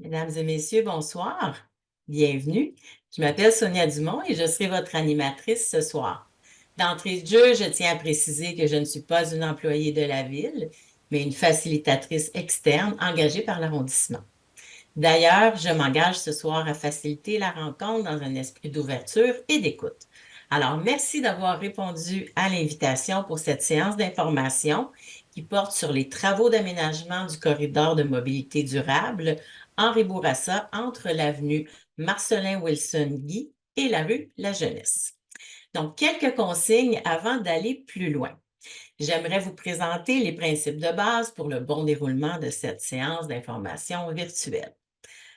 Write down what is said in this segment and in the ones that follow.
Mesdames et messieurs, bonsoir. Bienvenue. Je m'appelle Sonia Dumont et je serai votre animatrice ce soir. D'entrée de jeu, je tiens à préciser que je ne suis pas une employée de la ville, mais une facilitatrice externe engagée par l'arrondissement. D'ailleurs, je m'engage ce soir à faciliter la rencontre dans un esprit d'ouverture et d'écoute. Alors, merci d'avoir répondu à l'invitation pour cette séance d'information qui porte sur les travaux d'aménagement du corridor de mobilité durable Henri Bourassa entre l'avenue Marcelin Wilson-Guy et la rue La Jeunesse. Donc, quelques consignes avant d'aller plus loin. J'aimerais vous présenter les principes de base pour le bon déroulement de cette séance d'information virtuelle.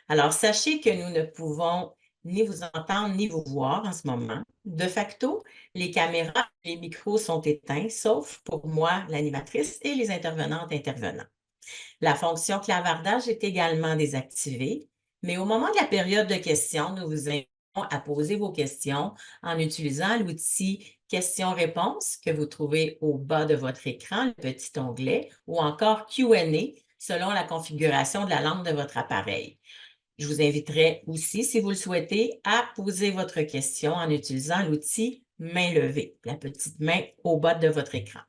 Alors, sachez que nous ne pouvons ni vous entendre ni vous voir en ce moment. De facto, les caméras et les micros sont éteints, sauf pour moi, l'animatrice, et les intervenants. La fonction clavardage est également désactivée, mais au moment de la période de questions, nous vous invitons à poser vos questions en utilisant l'outil questions-réponses que vous trouvez au bas de votre écran, le petit onglet, ou encore Q&A selon la configuration de la lampe de votre appareil. Je vous inviterai aussi, si vous le souhaitez, à poser votre question en utilisant l'outil main levée, la petite main au bas de votre écran.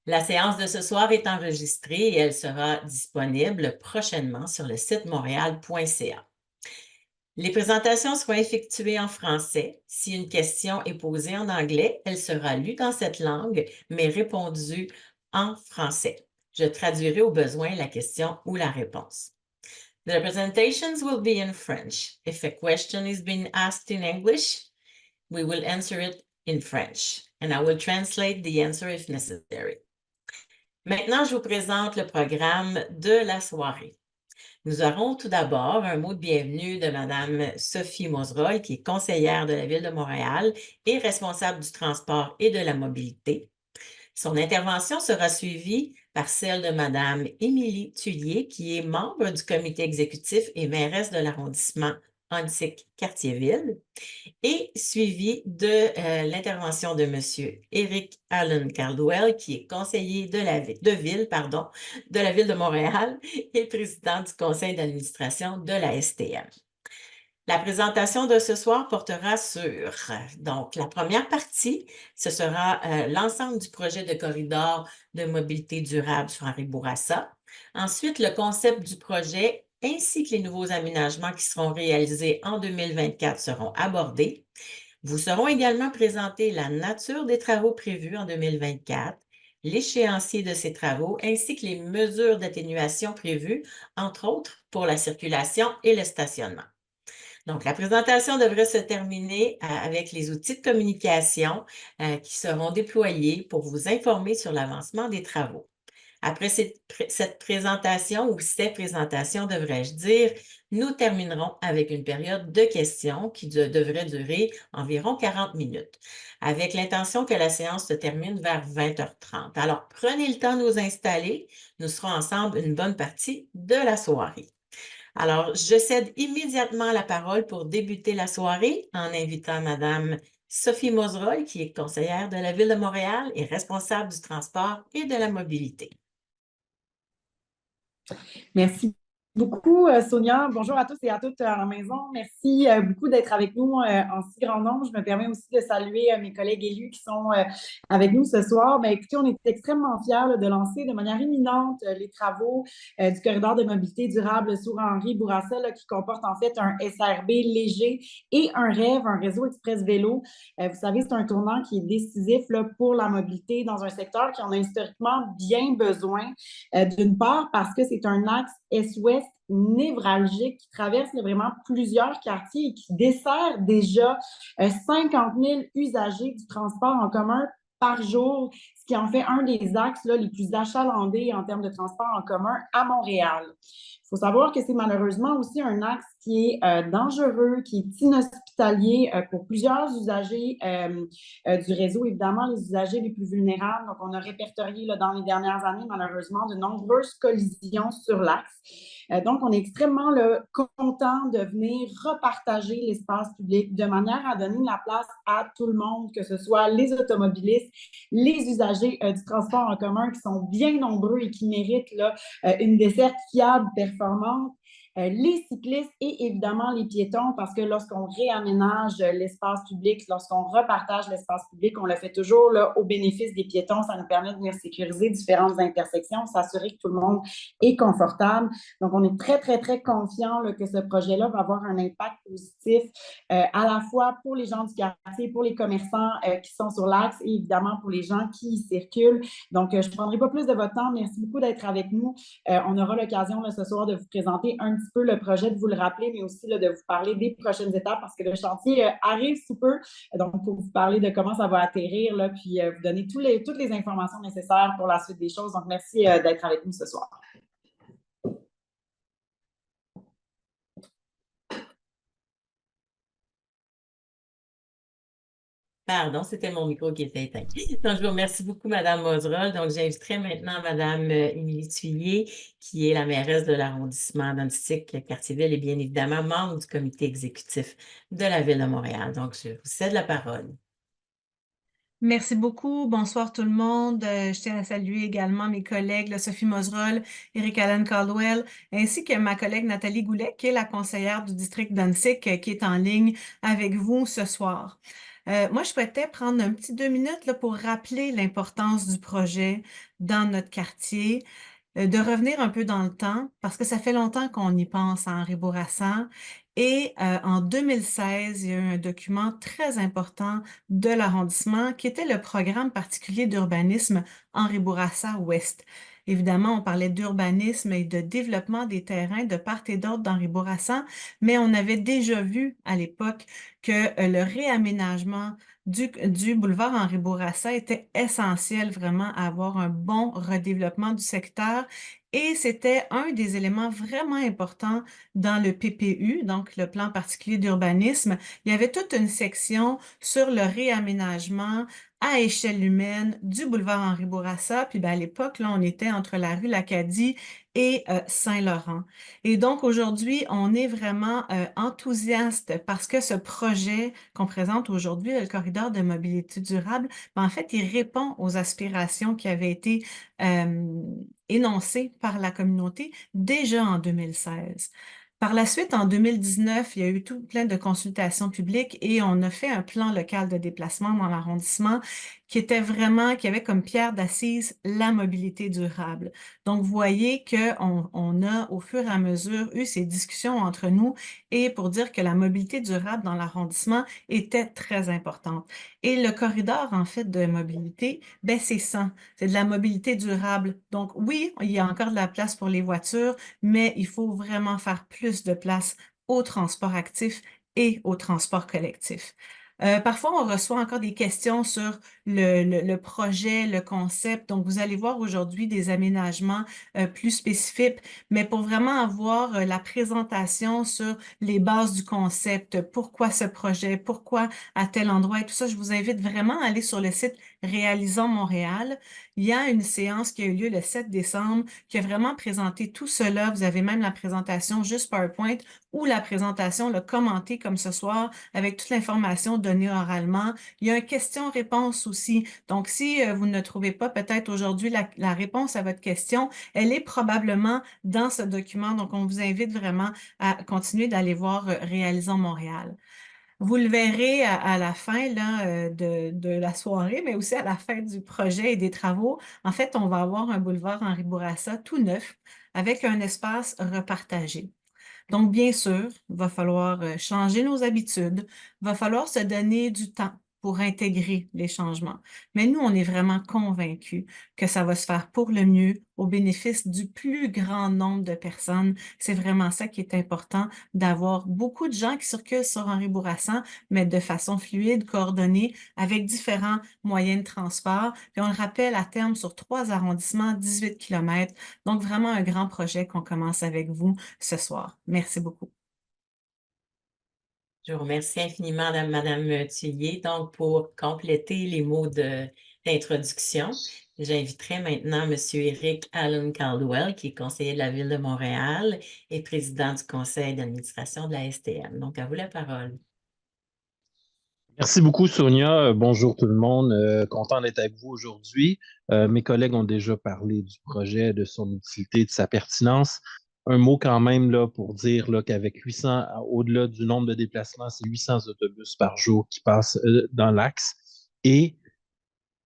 La séance de ce soir est enregistrée et elle sera disponible prochainement sur le site montréal.ca. Les présentations seront effectuées en français. Si une question est posée en anglais, elle sera lue dans cette langue, mais répondue en français. Je traduirai au besoin la question ou la réponse. The presentations will be in French. If a question is being asked in English, we will answer it in French, and I will translate the answer if necessary. Maintenant, je vous présente le programme de la soirée. Nous aurons tout d'abord un mot de bienvenue de Mme Sophie Mauserol, qui est conseillère de la Ville de Montréal et responsable du transport et de la mobilité. Son intervention sera suivie par celle de Mme Émilie Tullier, qui est membre du comité exécutif et mairesse de l'arrondissement Antique-Cartierville, et suivie de l'intervention de M. Eric Allen Caldwell, qui est conseiller de la ville de Montréal et président du conseil d'administration de la STM. La présentation de ce soir portera sur, donc, la première partie, ce sera l'ensemble du projet de corridor de mobilité durable sur Henri Bourassa. Ensuite, le concept du projet ainsi que les nouveaux aménagements qui seront réalisés en 2024 seront abordés. Vous seront également présentés la nature des travaux prévus en 2024, l'échéancier de ces travaux ainsi que les mesures d'atténuation prévues, entre autres pour la circulation et le stationnement. Donc, la présentation devrait se terminer avec les outils de communication qui seront déployés pour vous informer sur l'avancement des travaux. Après cette présentation, ou ces présentations, devrais-je dire, nous terminerons avec une période de questions qui devrait durer environ 40 minutes, avec l'intention que la séance se termine vers 20h30. Alors, prenez le temps de nous installer. Nous serons ensemble une bonne partie de la soirée. Alors, je cède immédiatement la parole pour débuter la soirée en invitant Mme Sophie Mauserol, qui est conseillère de la Ville de Montréal et responsable du transport et de la mobilité. Merci beaucoup, Sonia. Bonjour à tous et à toutes à la maison. Merci beaucoup d'être avec nous en si grand nombre. Je me permets aussi de saluer mes collègues élus qui sont avec nous ce soir. Écoutez, on est extrêmement fiers là, de lancer de manière imminente les travaux du corridor de mobilité durable sur Henri Bourassa, là, qui comporte en fait un SRB léger et un REV, un réseau express vélo. Vous savez, c'est un tournant qui est décisif là, pour la mobilité dans un secteur qui en a historiquement bien besoin. D'une part, parce que c'est un axe est-ouest névralgique qui traverse là, vraiment plusieurs quartiers et qui dessert déjà 50 000 usagers du transport en commun par jour, ce qui en fait un des axes là, les plus achalandés en termes de transport en commun à Montréal. Il faut savoir que c'est malheureusement aussi un axe qui est dangereux, qui est inhospitalier pour plusieurs usagers du réseau, évidemment les usagers les plus vulnérables. Donc, on a répertorié là, dans les dernières années, malheureusement, de nombreuses collisions sur l'axe. Donc, on est extrêmement content de venir repartager l'espace public de manière à donner la place à tout le monde, que ce soit les automobilistes, les usagers du transport en commun qui sont bien nombreux et qui méritent là, une desserte fiable, performante, les cyclistes et évidemment les piétons, parce que lorsqu'on réaménage l'espace public, lorsqu'on repartage l'espace public, on le fait toujours là, au bénéfice des piétons. Ça nous permet de venir sécuriser différentes intersections, s'assurer que tout le monde est confortable. Donc, on est très, très, très confiant là, que ce projet-là va avoir un impact positif à la fois pour les gens du quartier, pour les commerçants qui sont sur l'axe et évidemment pour les gens qui y circulent. Donc, je ne prendrai pas plus de votre temps. Merci beaucoup d'être avec nous. On aura l'occasion ce soir de vous présenter un petit peu le projet, de vous le rappeler, mais aussi là, de vous parler des prochaines étapes parce que le chantier arrive sous peu. Donc, pour vous parler de comment ça va atterrir, là, puis vous donner toutes les informations nécessaires pour la suite des choses. Donc, merci d'être avec nous ce soir. Pardon, c'était mon micro qui était éteint. Donc, je vous remercie beaucoup, Madame Moserol. Donc, j'inviterai maintenant Madame Émilie Thuillier, qui est la mairesse de l'arrondissement d'Antique-Cartierville et bien évidemment membre du comité exécutif de la Ville de Montréal. Donc, je vous cède la parole. Merci beaucoup. Bonsoir tout le monde. Je tiens à saluer également mes collègues, là, Sophie Moserol, Eric Allen Caldwell, ainsi que ma collègue Nathalie Goulet, qui est la conseillère du district d'Antique, qui est en ligne avec vous ce soir. Moi, je souhaitais prendre un petit 2 minutes là, pour rappeler l'importance du projet dans notre quartier, de revenir un peu dans le temps, parce que ça fait longtemps qu'on y pense à Henri Bourassa. Et en 2016, il y a eu un document très important de l'arrondissement qui était le programme particulier d'urbanisme Henri Bourassa Ouest. Évidemment, on parlait d'urbanisme et de développement des terrains de part et d'autre d'Henri Bourassa, mais on avait déjà vu à l'époque que le réaménagement du boulevard Henri Bourassa était essentiel vraiment à avoir un bon redéveloppement du secteur et c'était un des éléments vraiment importants dans le PPU, donc le plan particulier d'urbanisme. Il y avait toute une section sur le réaménagement à échelle humaine du boulevard Henri Bourassa. Puis à l'époque, là, on était entre la rue L'Acadie et Saint-Laurent. Et donc aujourd'hui, on est vraiment enthousiaste parce que ce projet qu'on présente aujourd'hui, le corridor de mobilité durable, ben, en fait, il répond aux aspirations qui avaient été énoncées par la communauté déjà en 2016. Par la suite, en 2019, il y a eu tout plein de consultations publiques et on a fait un plan local de déplacement dans l'arrondissement qui avait comme pierre d'assise la mobilité durable. Donc, vous voyez qu'on a au fur et à mesure eu ces discussions entre nous et pour dire que la mobilité durable dans l'arrondissement était très importante. Et le corridor, en fait, de mobilité, ben, c'est ça. C'est de la mobilité durable. Donc, oui, il y a encore de la place pour les voitures, mais il faut vraiment faire plus de place au transport actif et au transport collectif. Parfois, on reçoit encore des questions sur le projet, le concept. Donc, vous allez voir aujourd'hui des aménagements plus spécifiques, mais pour vraiment avoir la présentation sur les bases du concept, pourquoi ce projet, pourquoi à tel endroit et tout ça, je vous invite vraiment à aller sur le site Réalisons Montréal. Il y a une séance qui a eu lieu le 7 décembre qui a vraiment présenté tout cela. Vous avez même la présentation juste PowerPoint ou la présentation le commentée comme ce soir avec toute l'information donnée oralement. Il y a un question-réponse aussi. Donc, si vous ne trouvez pas peut-être aujourd'hui la réponse à votre question, elle est probablement dans ce document. Donc, on vous invite vraiment à continuer d'aller voir Réalisons Montréal. Vous le verrez à la fin là, de la soirée, mais aussi à la fin du projet et des travaux. En fait, on va avoir un boulevard Henri Bourassa tout neuf avec un espace repartagé. Donc, bien sûr, il va falloir changer nos habitudes, il va falloir se donner du temps pour intégrer les changements. Mais nous, on est vraiment convaincus que ça va se faire pour le mieux, au bénéfice du plus grand nombre de personnes. C'est vraiment ça qui est important, d'avoir beaucoup de gens qui circulent sur Henri Bourassa, mais de façon fluide, coordonnée, avec différents moyens de transport. Puis on le rappelle, à terme, sur 3 arrondissements, 18 kilomètres. Donc, vraiment un grand projet qu'on commence avec vous ce soir. Merci beaucoup. Je vous remercie infiniment, Madame Thuillier. Donc, pour compléter les mots d'introduction, j'inviterai maintenant Monsieur Eric Allen Caldwell, qui est conseiller de la Ville de Montréal et président du conseil d'administration de la STM. Donc, à vous la parole. Merci beaucoup, Sonia. Bonjour tout le monde. Content d'être avec vous aujourd'hui. Mes collègues ont déjà parlé du projet, de son utilité, de sa pertinence. un mot quand même là, pour dire là, qu'avec 800, au-delà du nombre de déplacements, c'est 800 autobus par jour qui passent dans l'axe. Et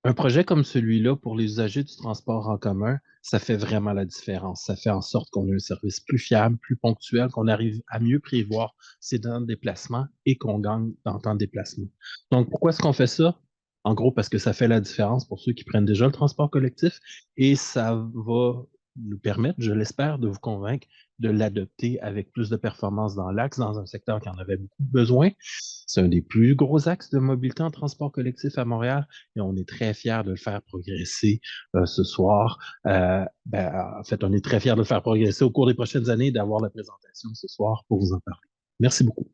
un projet comme celui-là, pour les usagers du transport en commun, ça fait vraiment la différence. Ça fait en sorte qu'on ait un service plus fiable, plus ponctuel, qu'on arrive à mieux prévoir ses temps de déplacement et qu'on gagne dans le temps de déplacement. Donc, pourquoi est-ce qu'on fait ça? En gros, parce que ça fait la différence pour ceux qui prennent déjà le transport collectif et ça va nous permettre, je l'espère, de vous convaincre de l'adopter avec plus de performance dans l'axe, dans un secteur qui en avait beaucoup besoin. C'est un des plus gros axes de mobilité en transport collectif à Montréal et on est très fiers de le faire progresser ce soir. En fait, on est très fiers de le faire progresser au cours des prochaines années, d'avoir la présentation ce soir pour vous en parler. Merci beaucoup.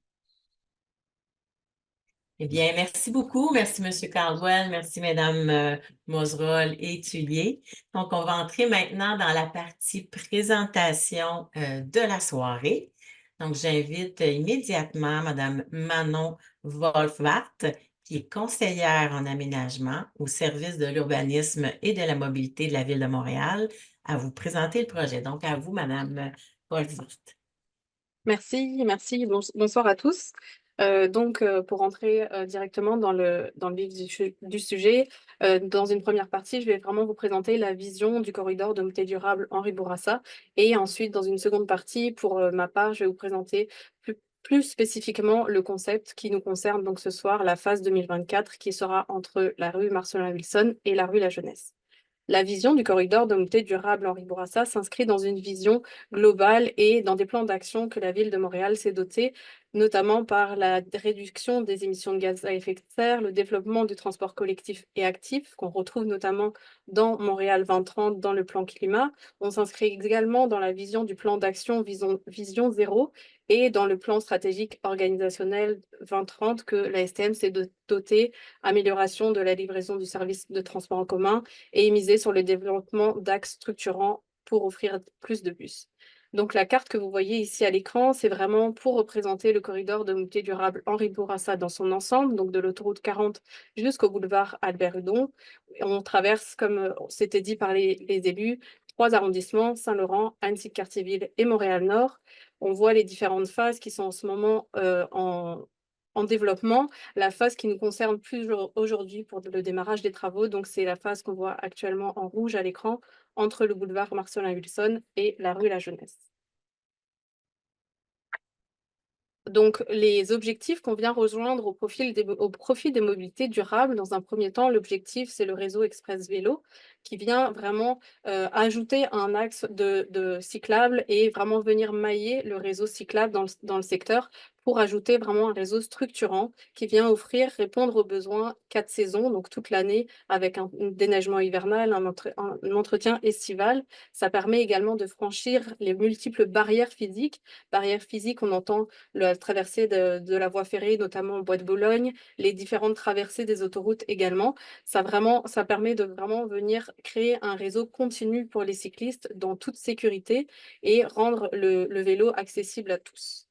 Eh bien, merci beaucoup. Merci, M. Caldwell. Merci, Mesdames Moserol et Thuillier. Donc, on va entrer maintenant dans la partie présentation de la soirée. Donc, j'invite immédiatement Mme Manon Wolfwart, qui est conseillère en aménagement au service de l'urbanisme et de la mobilité de la Ville de Montréal, à vous présenter le projet. Donc, à vous, Mme Wolfwart. Merci. Bonsoir à tous. Pour entrer directement dans le vif du sujet, dans une première partie, je vais vraiment vous présenter la vision du corridor de mobilité durable Henri Bourassa. Et ensuite, dans une seconde partie, pour ma part, je vais vous présenter plus spécifiquement le concept qui nous concerne donc ce soir, la phase 2024, qui sera entre la rue Marcellin Wilson et la rue La Jeunesse. La vision du corridor de mobilité durable Henri Bourassa s'inscrit dans une vision globale et dans des plans d'action que la ville de Montréal s'est dotée, notamment par la réduction des émissions de gaz à effet de serre, le développement du transport collectif et actif, qu'on retrouve notamment dans Montréal 2030 dans le plan climat. On s'inscrit également dans la vision du plan d'action Vision Zéro et dans le plan stratégique organisationnel 2030 que la STM s'est dotée, amélioration de la livraison du service de transport en commun et miser sur le développement d'axes structurants pour offrir plus de bus. Donc la carte que vous voyez ici à l'écran, c'est vraiment pour représenter le corridor de mobilité durable Henri Bourassa dans son ensemble, donc de l'autoroute 40 jusqu'au boulevard Albert-Hudon. On traverse, comme c'était dit par les élus, 3 arrondissements, Saint-Laurent, Annecy-Cartierville et Montréal-Nord. On voit les différentes phases qui sont en ce moment en développement. La phase qui nous concerne plus aujourd'hui pour le démarrage des travaux, donc c'est la phase qu'on voit actuellement en rouge à l'écran entre le boulevard Marcellin Wilson et la rue La Jeunesse. Donc, les objectifs qu'on vient rejoindre au profit des mobilités durables, dans un premier temps, l'objectif, c'est le réseau Express Vélo, qui vient vraiment ajouter un axe de cyclable et vraiment venir mailler le réseau cyclable dans le secteur pour ajouter vraiment un réseau structurant qui vient répondre aux besoins 4 saisons, donc toute l'année, avec un déneigement hivernal, un entretien estival. Ça permet également de franchir les multiples barrières physiques. Barrières physiques, on entend la traversée de la voie ferrée, notamment au Bois de Boulogne, les différentes traversées des autoroutes également. Ça permet de vraiment venir créer un réseau continu pour les cyclistes dans toute sécurité et rendre le vélo accessible à tous.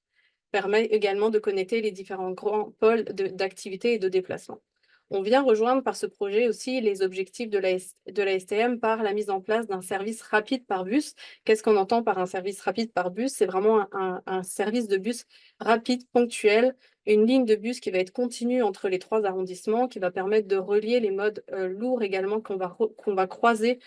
Permet également de connecter les différents grands pôles d'activité et de déplacement. On vient rejoindre par ce projet aussi les objectifs de la STM par la mise en place d'un service rapide par bus. Qu'est-ce qu'on entend par un service rapide par bus? C'est vraiment un service de bus rapide, ponctuel, une ligne de bus qui va être continue entre les 3 arrondissements, qui va permettre de relier les modes lourds également qu'on va croiser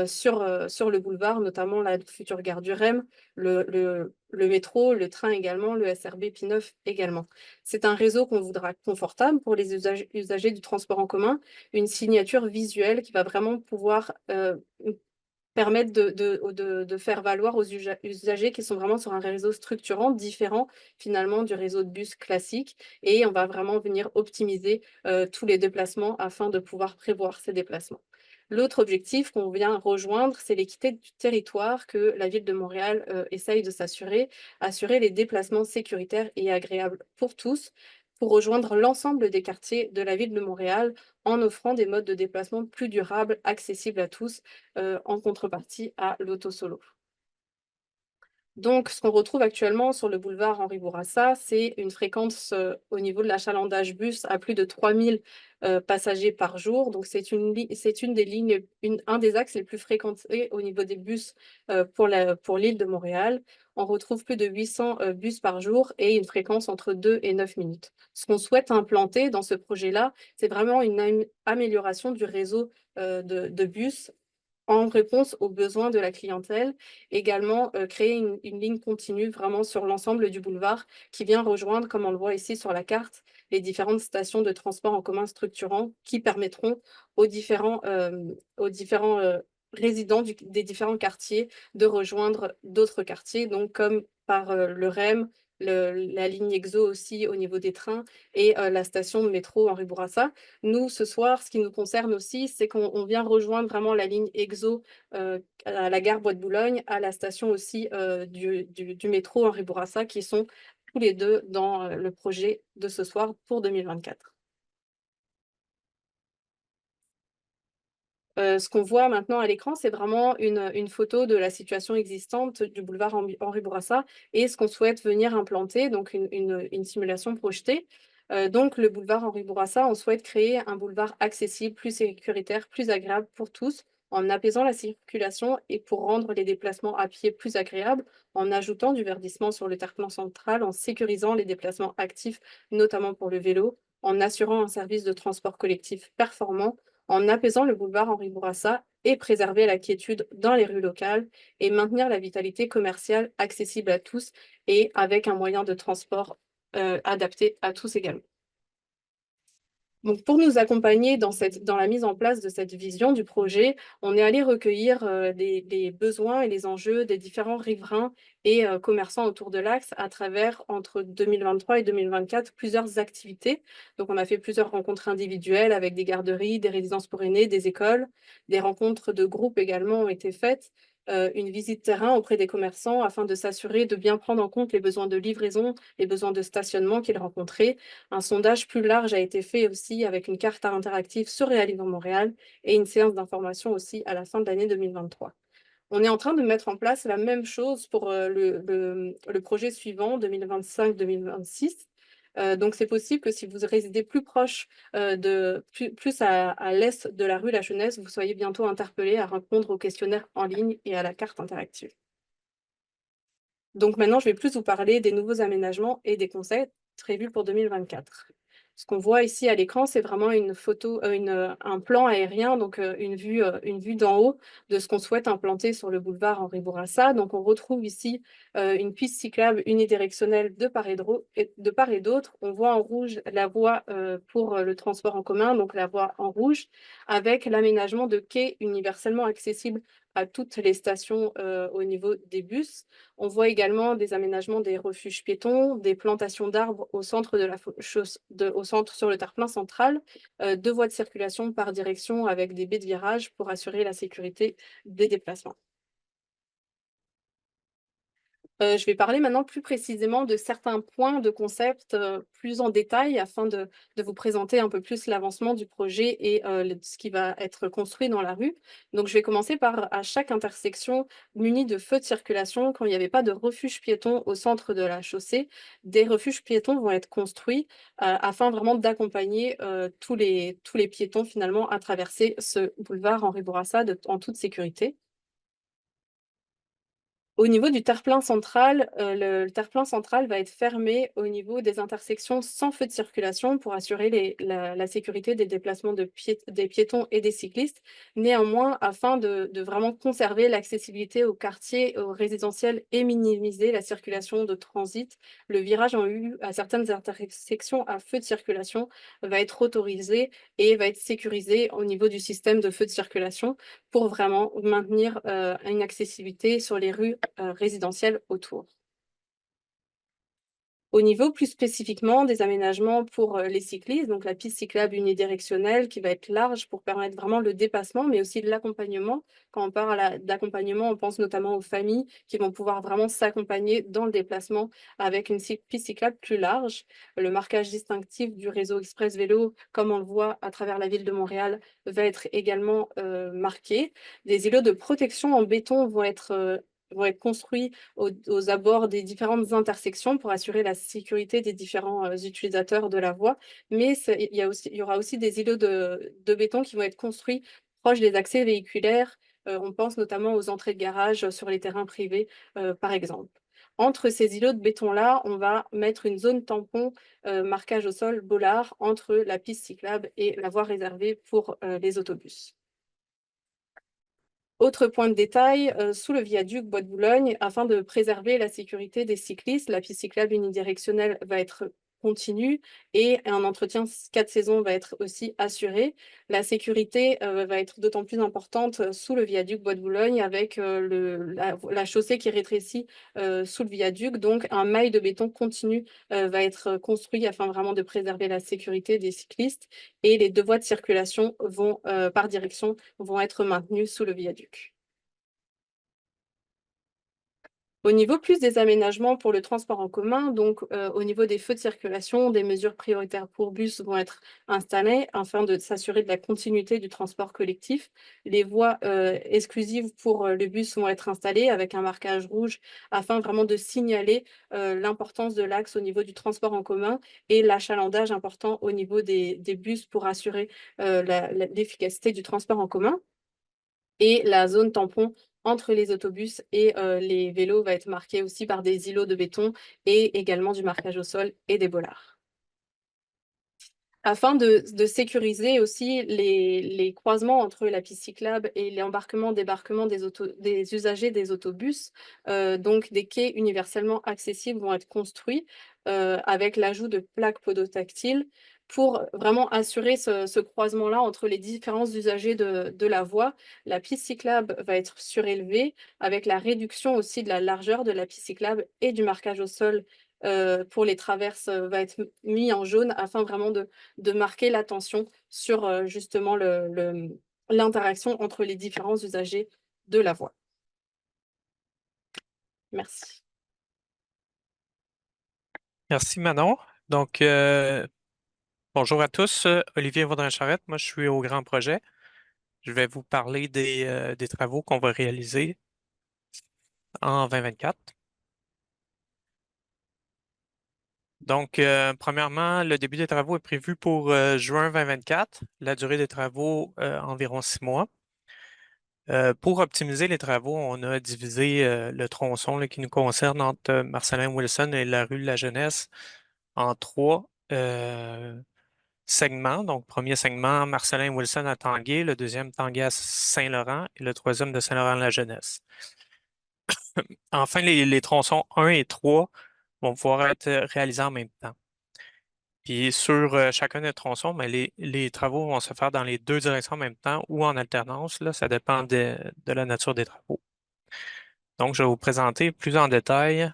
sur le boulevard, notamment la future gare du REM, le métro, le train également, le SRB P9 également. C'est un réseau qu'on voudra confortable pour les usagers du transport en commun, une signature visuelle qui va vraiment pouvoir permettre de faire valoir aux usagers qui sont vraiment sur un réseau structurant différent finalement du réseau de bus classique, et on va vraiment venir optimiser tous les déplacements afin de pouvoir prévoir ces déplacements. L'autre objectif qu'on vient rejoindre, c'est l'équité du territoire que la Ville de Montréal essaye de assurer les déplacements sécuritaires et agréables pour tous, pour rejoindre l'ensemble des quartiers de la Ville de Montréal en offrant des modes de déplacement plus durables, accessibles à tous, en contrepartie à l'auto-solo. Donc, ce qu'on retrouve actuellement sur le boulevard Henri Bourassa, c'est une fréquence au niveau de l'achalandage bus à plus de 3000 passagers par jour. Donc, c'est une des lignes, un des axes les plus fréquentés au niveau des bus pour l'île de Montréal. On retrouve plus de 800 bus par jour et une fréquence entre 2 et 9 minutes. Ce qu'on souhaite implanter dans ce projet-là, c'est vraiment une amélioration du réseau de bus en réponse aux besoins de la clientèle. Également, créer une ligne continue vraiment sur l'ensemble du boulevard qui vient rejoindre, comme on le voit ici sur la carte, les différentes stations de transport en commun structurants qui permettront aux différents résidents des différents quartiers de rejoindre d'autres quartiers, donc comme par le REM, la ligne EXO aussi au niveau des trains et la station de métro Henri Bourassa. Nous, ce soir, ce qui nous concerne aussi, c'est qu'on vient rejoindre vraiment la ligne EXO à la gare Bois de Boulogne, à la station aussi du métro Henri Bourassa, qui sont tous les deux dans le projet de ce soir pour 2024. Ce qu'on voit maintenant à l'écran, c'est vraiment une photo de la situation existante du boulevard Henri Bourassa et ce qu'on souhaite venir implanter, donc une simulation projetée. Donc le boulevard Henri Bourassa, on souhaite créer un boulevard accessible, plus sécuritaire, plus agréable pour tous, en apaisant la circulation et pour rendre les déplacements à pied plus agréables, en ajoutant du verdissement sur le terre-plein central, en sécurisant les déplacements actifs, notamment pour le vélo, en assurant un service de transport collectif performant, en apaisant le boulevard Henri Bourassa et préserver la quiétude dans les rues locales et maintenir la vitalité commerciale accessible à tous et avec un moyen de transport adapté à tous également. Donc, pour nous accompagner dans la mise en place de cette vision du projet, on est allé recueillir les besoins et les enjeux des différents riverains et commerçants autour de l'axe à travers, entre 2023 et 2024, plusieurs activités. Donc, on a fait plusieurs rencontres individuelles avec des garderies, des résidences pour aînés, des écoles. Des rencontres de groupe également ont été faites. Une visite terrain auprès des commerçants afin de s'assurer de bien prendre en compte les besoins de livraison, les besoins de stationnement qu'ils rencontraient. Un sondage plus large a été fait aussi avec une carte interactive sur Réalisons Montréal et une séance d'information aussi à la fin de l'année 2023. On est en train de mettre en place la même chose pour le projet suivant, 2025-2026. Donc, c'est possible que si vous résidez plus proche, plus à l'est de la rue La Jeunesse, vous soyez bientôt interpellé à répondre au questionnaire en ligne et à la carte interactive. Donc maintenant, je vais plus vous parler des nouveaux aménagements et des concepts prévus pour 2024. Ce qu'on voit ici à l'écran, c'est vraiment une photo, un plan aérien, donc une vue d'en haut de ce qu'on souhaite implanter sur le boulevard Henri Bourassa. Donc on retrouve ici une piste cyclable unidirectionnelle de part et d'autre. On voit en rouge la voie pour le transport en commun, donc la voie en rouge, avec l'aménagement de quais universellement accessibles à toutes les stations au niveau des bus. On voit également des aménagements des refuges piétons, des plantations d'arbres au centre au centre sur le terre-plein central, 2 voies de circulation par direction avec des baies de virage pour assurer la sécurité des déplacements. Je vais parler maintenant plus précisément de certains points de concept plus en détail afin de vous présenter un peu plus l'avancement du projet et ce qui va être construit dans la rue. Donc, je vais commencer par, à chaque intersection munie de feux de circulation, quand il n'y avait pas de refuge piéton au centre de la chaussée, des refuges piétons vont être construits afin vraiment d'accompagner tous les piétons finalement à traverser ce boulevard Henri Bourassa en toute sécurité. Au niveau du terre-plein central, le terre-plein central va être fermé au niveau des intersections sans feu de circulation pour assurer la sécurité des déplacements des piétons et des cyclistes. Néanmoins, afin de vraiment conserver l'accessibilité aux quartiers, aux résidentiels et minimiser la circulation de transit, le virage en U à certaines intersections à feu de circulation va être autorisé et va être sécurisé au niveau du système de feu de circulation pour vraiment maintenir une accessibilité sur les rues résidentielles autour. Au niveau plus spécifiquement des aménagements pour les cyclistes, donc la piste cyclable unidirectionnelle qui va être large pour permettre vraiment le dépassement, mais aussi de l'accompagnement. Quand on parle d'accompagnement, on pense notamment aux familles qui vont pouvoir vraiment s'accompagner dans le déplacement avec une piste cyclable plus large. Le marquage distinctif du réseau Express Vélo, comme on le voit à travers la ville de Montréal, va être également marqué. Des îlots de protection en béton vont être vont être construits aux abords des différentes intersections pour assurer la sécurité des différents utilisateurs de la voie. Mais il y aura aussi des îlots de béton qui vont être construits proches des accès véhiculaires. On pense notamment aux entrées de garage sur les terrains privés, par exemple. Entre ces îlots de béton-là, on va mettre une zone tampon marquage au sol bollard entre la piste cyclable et la voie réservée pour les autobus. Autre point de détail, sous le viaduc Bois de Boulogne, afin de préserver la sécurité des cyclistes, la piste cyclable unidirectionnelle va être continue et un entretien 4 saisons va être aussi assuré. La sécurité va être d'autant plus importante sous le viaduc Bois de Boulogne avec la chaussée qui rétrécit sous le viaduc. Donc, un maille de béton continu va être construit afin vraiment de préserver la sécurité des cyclistes et les 2 voies de circulation vont, par direction vont être maintenues sous le viaduc. Au niveau plus des aménagements pour le transport en commun, donc au niveau des feux de circulation, des mesures prioritaires pour bus vont être installées afin de s'assurer de la continuité du transport collectif. Les voies exclusives pour le bus vont être installées avec un marquage rouge afin vraiment de signaler l'importance de l'axe au niveau du transport en commun et l'achalandage important au niveau des bus pour assurer l'efficacité du transport en commun. Et la zone tampon entre les autobus et les vélos va être marquée aussi par des îlots de béton et également du marquage au sol et des bollards. Afin de sécuriser aussi les croisements entre la piste cyclable et l'embarquement-débarquement des usagers des autobus, donc des quais universellement accessibles vont être construits avec l'ajout de plaques podotactiles pour vraiment assurer ce croisement-là entre les différents usagers de la voie. La piste cyclable va être surélevée avec la réduction aussi de la largeur de la piste cyclable et du marquage au sol pour les traverses va être mis en jaune afin vraiment de marquer l'attention sur justement l'interaction entre les différents usagers de la voie. Merci. Merci Manon. Donc, bonjour à tous. Olivier Vaudrin-Charette, moi je suis au Grand Projet. Je vais vous parler des travaux qu'on va réaliser en 2024. Donc, premièrement, le début des travaux est prévu pour juin 2024. La durée des travaux, environ 6 mois. Pour optimiser les travaux, on a divisé le tronçon là, qui nous concerne entre Marcelin Wilson et la rue de la Jeunesse en 3 segments. Donc, premier segment, Marcelin Wilson à Tanguay, le deuxième, Tanguay à Saint-Laurent et le troisième de Saint-Laurent-la-Jeunesse. Enfin, les tronçons 1 et 3 vont pouvoir être réalisés en même temps. Puis sur chacun des tronçons, mais les travaux vont se faire dans les 2 directions en même temps ou en alternance. Là, ça dépend de la nature des travaux. Donc, je vais vous présenter plus en détail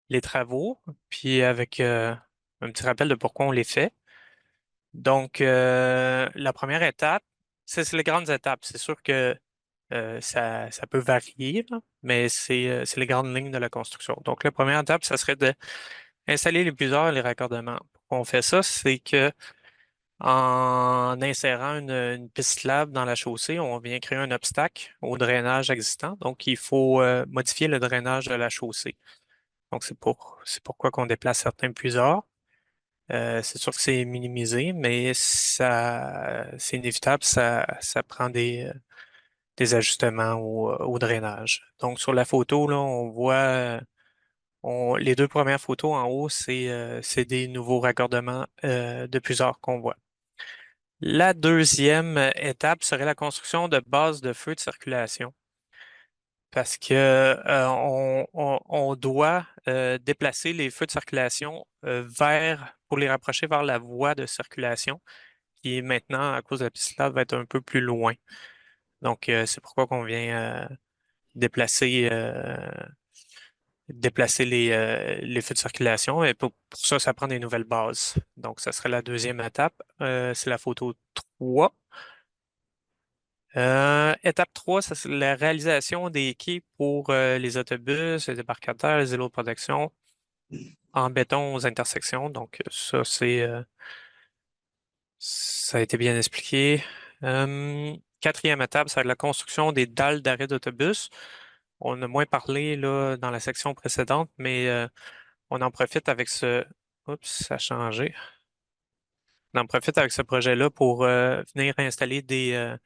les travaux, puis avec un petit rappel de pourquoi on les fait. Donc, la première étape, c'est les grandes étapes. C'est sûr que ça peut varier, là, mais c'est les grandes lignes de la construction. Donc, la première étape, ça serait d'installer les plusieurs et les raccordements. Pourquoi on fait ça? C'est que en insérant une piste cyclable dans la chaussée, on vient créer un obstacle au drainage existant. Donc, il faut modifier le drainage de la chaussée. Donc, c'est pourquoi qu'on déplace certains puiseurs. C'est sûr que c'est minimisé, mais c'est inévitable, ça prend des ajustements au drainage. Donc, sur la photo, là, on voit les 2 premières photos en haut, c'est des nouveaux raccordements de plusieurs qu'on voit. La deuxième étape serait la construction de bases de feux de circulation. Parce que on doit déplacer les feux de circulation pour les rapprocher vers la voie de circulation, qui maintenant, à cause de la piste cyclable, va être un peu plus loin. Donc, c'est pourquoi qu'on vient déplacer les feux de circulation. Et pour ça, ça prend des nouvelles bases. Donc, ça serait la deuxième étape. C'est la photo 3. Étape 3, ça, c'est la réalisation des quais pour les autobus, les débarcadères, les îlots de protection en béton aux intersections. Donc, ça a été bien expliqué. Quatrième étape, c'est la construction des dalles d'arrêt d'autobus. on a moins parlé là, dans la section précédente, mais on en profite avec ce... Oups, ça a changé. On en profite avec ce projet-là pour venir installer des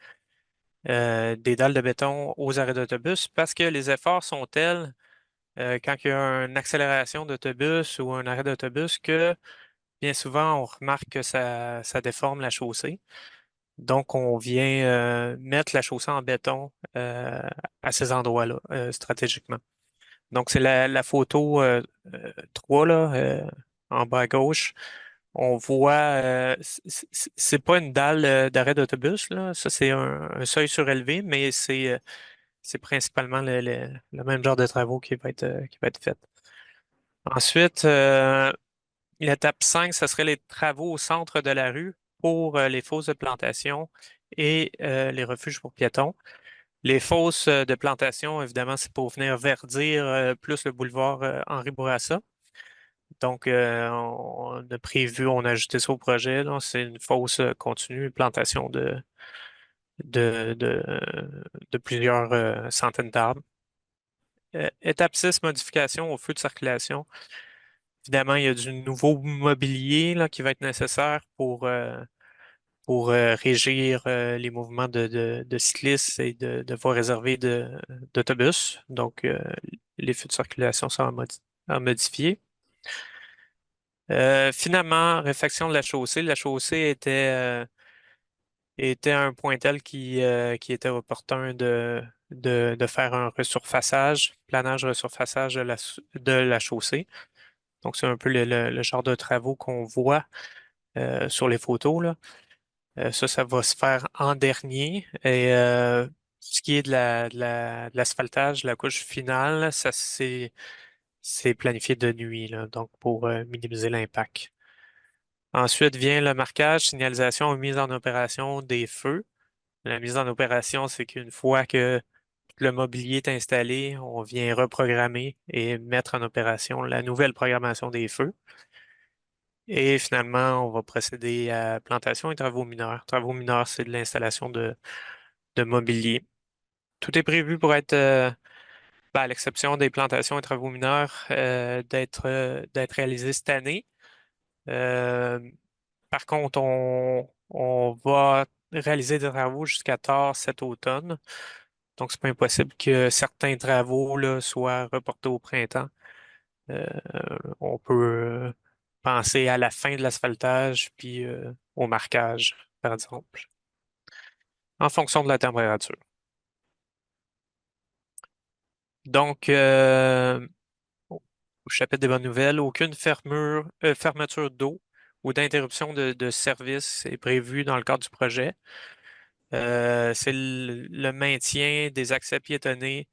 dalles de béton aux arrêts d'autobus parce que les efforts sont tels quand il y a une accélération d'autobus ou un arrêt d'autobus que bien souvent on remarque que ça déforme la chaussée. Donc, on vient mettre la chaussée en béton à ces endroits-là, stratégiquement. Donc, c'est la photo 3 là, en bas à gauche. On voit, c'est pas une dalle d'arrêt d'autobus, là. Ça, c'est un seuil surélevé, mais c'est principalement le même genre de travaux qui va être fait. Ensuite, l'étape 5, ce serait les travaux au centre de la rue pour les fosses de plantation et les refuges pour piétons. Les fosses de plantation, évidemment, c'est pour venir verdir plus le boulevard Henri Bourassa. Donc, on a prévu, on a ajouté ça au projet, là. C'est une fosse continue, une plantation de, de, de plusieurs centaines d'arbres. Étape 6, modification au feu de circulation. Évidemment, il y a du nouveau mobilier là, qui va être nécessaire pour régir les mouvements de cyclistes et de voies réservées d'autobus. Donc, les feux de circulation sont à modifier. Finalement, réfection de la chaussée. La chaussée était un point tel qui était opportun de faire un resurfaçage, planage resurfaçage de la chaussée. Donc, c'est un peu le genre de travaux qu'on voit sur les photos, là. Ça va se faire en dernier. Et ce qui est de l'asphaltage, la couche finale, ça c'est planifié de nuit, là, donc pour minimiser l'impact. Ensuite vient le marquage, signalisation et mise en opération des feux. La mise en opération, c'est qu'une fois que le mobilier est installé, on vient reprogrammer et mettre en opération la nouvelle programmation des feux. Et finalement, on va procéder à plantation et travaux mineurs. Travaux mineurs, c'est de l'installation de mobilier. Tout est prévu pour être, à l'exception des plantations et travaux mineurs, d'être réalisé cette année. Euh, Par contre, on va réaliser des travaux jusqu'à tard cet automne. Donc, c'est pas impossible que certains travaux là, soient reportés au printemps. Euh, on peut penser à la fin de l'asphaltage puis au marquage, par exemple, en fonction de la température. Donc, au chapitre des bonnes nouvelles, aucune fermeture d'eau ou d'interruption de service est prévue dans le cadre du projet. C'est le maintien des accès piétonnés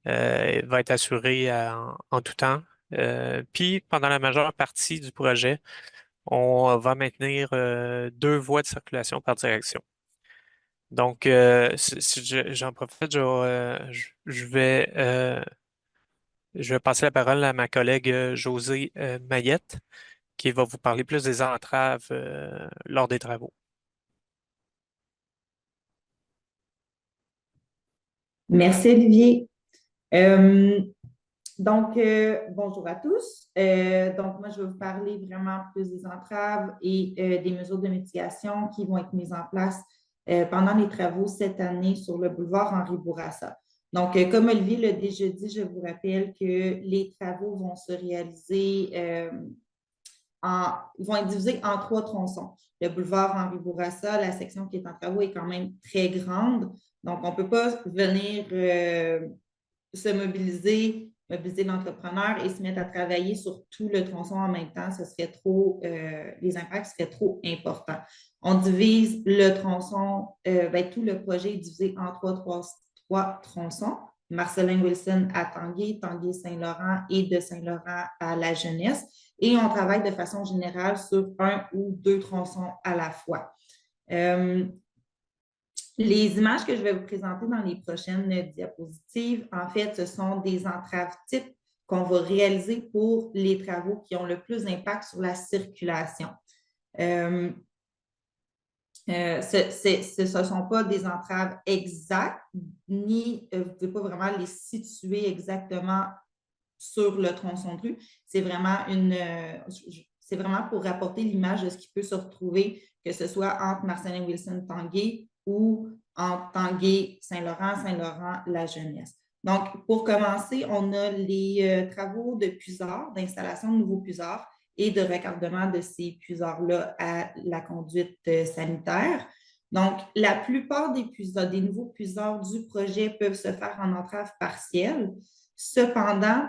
va être assuré en tout temps. Puis, pendant la majeure partie du projet, on va maintenir 2 voies de circulation par direction. Donc, j'en profite, je vais passer la parole à ma collègue Josée Mayette, qui va vous parler plus des entraves lors des travaux. Merci, Olivier. Bonjour à tous. Donc, moi, je vais vous parler vraiment plus des entraves et des mesures de mitigation qui vont être mises en place pendant les travaux cette année sur le boulevard Henri Bourassa. Donc, comme Olivier l'a déjà dit, je vous rappelle que les travaux vont se réaliser, ils vont être divisés en 3 tronçons. Le boulevard Henri Bourassa, la section qui est en travaux est quand même très grande. Donc, on ne peut pas venir se mobiliser l'entrepreneur et se mettre à travailler sur tout le tronçon en même temps. Ce serait trop, les impacts seraient trop importants. On divise le tronçon, tout le projet est divisé en trois tronçons. Marcellin-Wilson à Tanguay, Tanguay-Saint-Laurent et de Saint-Laurent à La Jeunesse. Et on travaille de façon générale sur 1 ou 2 tronçons à la fois. Les images que je vais vous présenter dans les prochaines diapositives, en fait, ce sont des entraves types qu'on va réaliser pour les travaux qui ont le plus d'impact sur la circulation. Ce ne sont pas des entraves exactes, ni vous ne pouvez pas vraiment les situer exactement sur le tronçon de rue. C'est vraiment c'est vraiment pour rapporter l'image de ce qui peut se retrouver, que ce soit entre Marcellin-Wilson-Tanguay ou entre Tanguay-Saint-Laurent, Saint-Laurent-La Jeunesse. Donc, pour commencer, on a les travaux de puisards, d'installation de nouveaux puisards et de raccordement de ces puisards-là à la conduite sanitaire. Donc, la plupart des nouveaux puisards du projet peuvent se faire en entrave partielle. Cependant,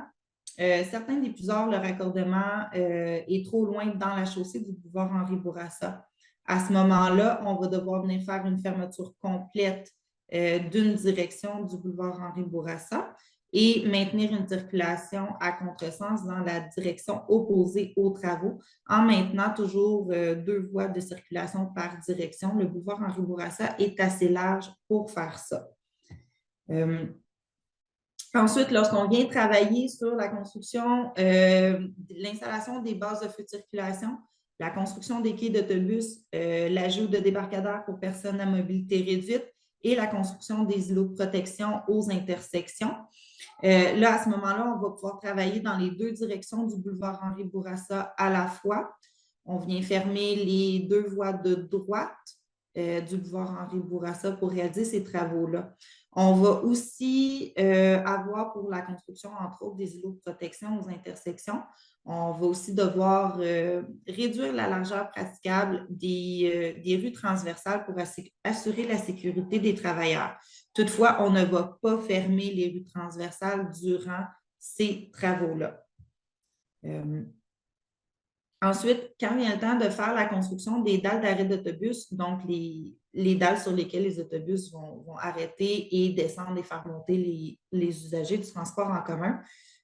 certains des puisards, le raccordement est trop loin dans la chaussée du boulevard Henri Bourassa. À ce moment-là, on va devoir venir faire une fermeture complète d'une direction du boulevard Henri Bourassa et maintenir une circulation à contresens dans la direction opposée aux travaux en maintenant toujours 2 voies de circulation par direction. Le boulevard Henri Bourassa est assez large pour faire ça. Ensuite, lorsqu'on vient travailler sur la construction, l'installation des bases de feu de circulation, la construction des quais d'autobus, l'ajout de débarcadères pour personnes à mobilité réduite et la construction des îlots de protection aux intersections. Là, à ce moment-là, on va pouvoir travailler dans les 2 directions du boulevard Henri Bourassa à la fois. On vient fermer les 2 voies de droite du boulevard Henri Bourassa pour réaliser ces travaux-là. On va aussi avoir pour la construction, entre autres, des îlots de protection aux intersections. On va aussi devoir réduire la largeur praticable des rues transversales pour assurer la sécurité des travailleurs. Toutefois, on ne va pas fermer les rues transversales durant ces travaux-là. Ensuite, quand vient le temps de faire la construction des dalles d'arrêt d'autobus, donc les dalles sur lesquelles les autobus vont arrêter et descendre et faire monter les usagers du transport en commun,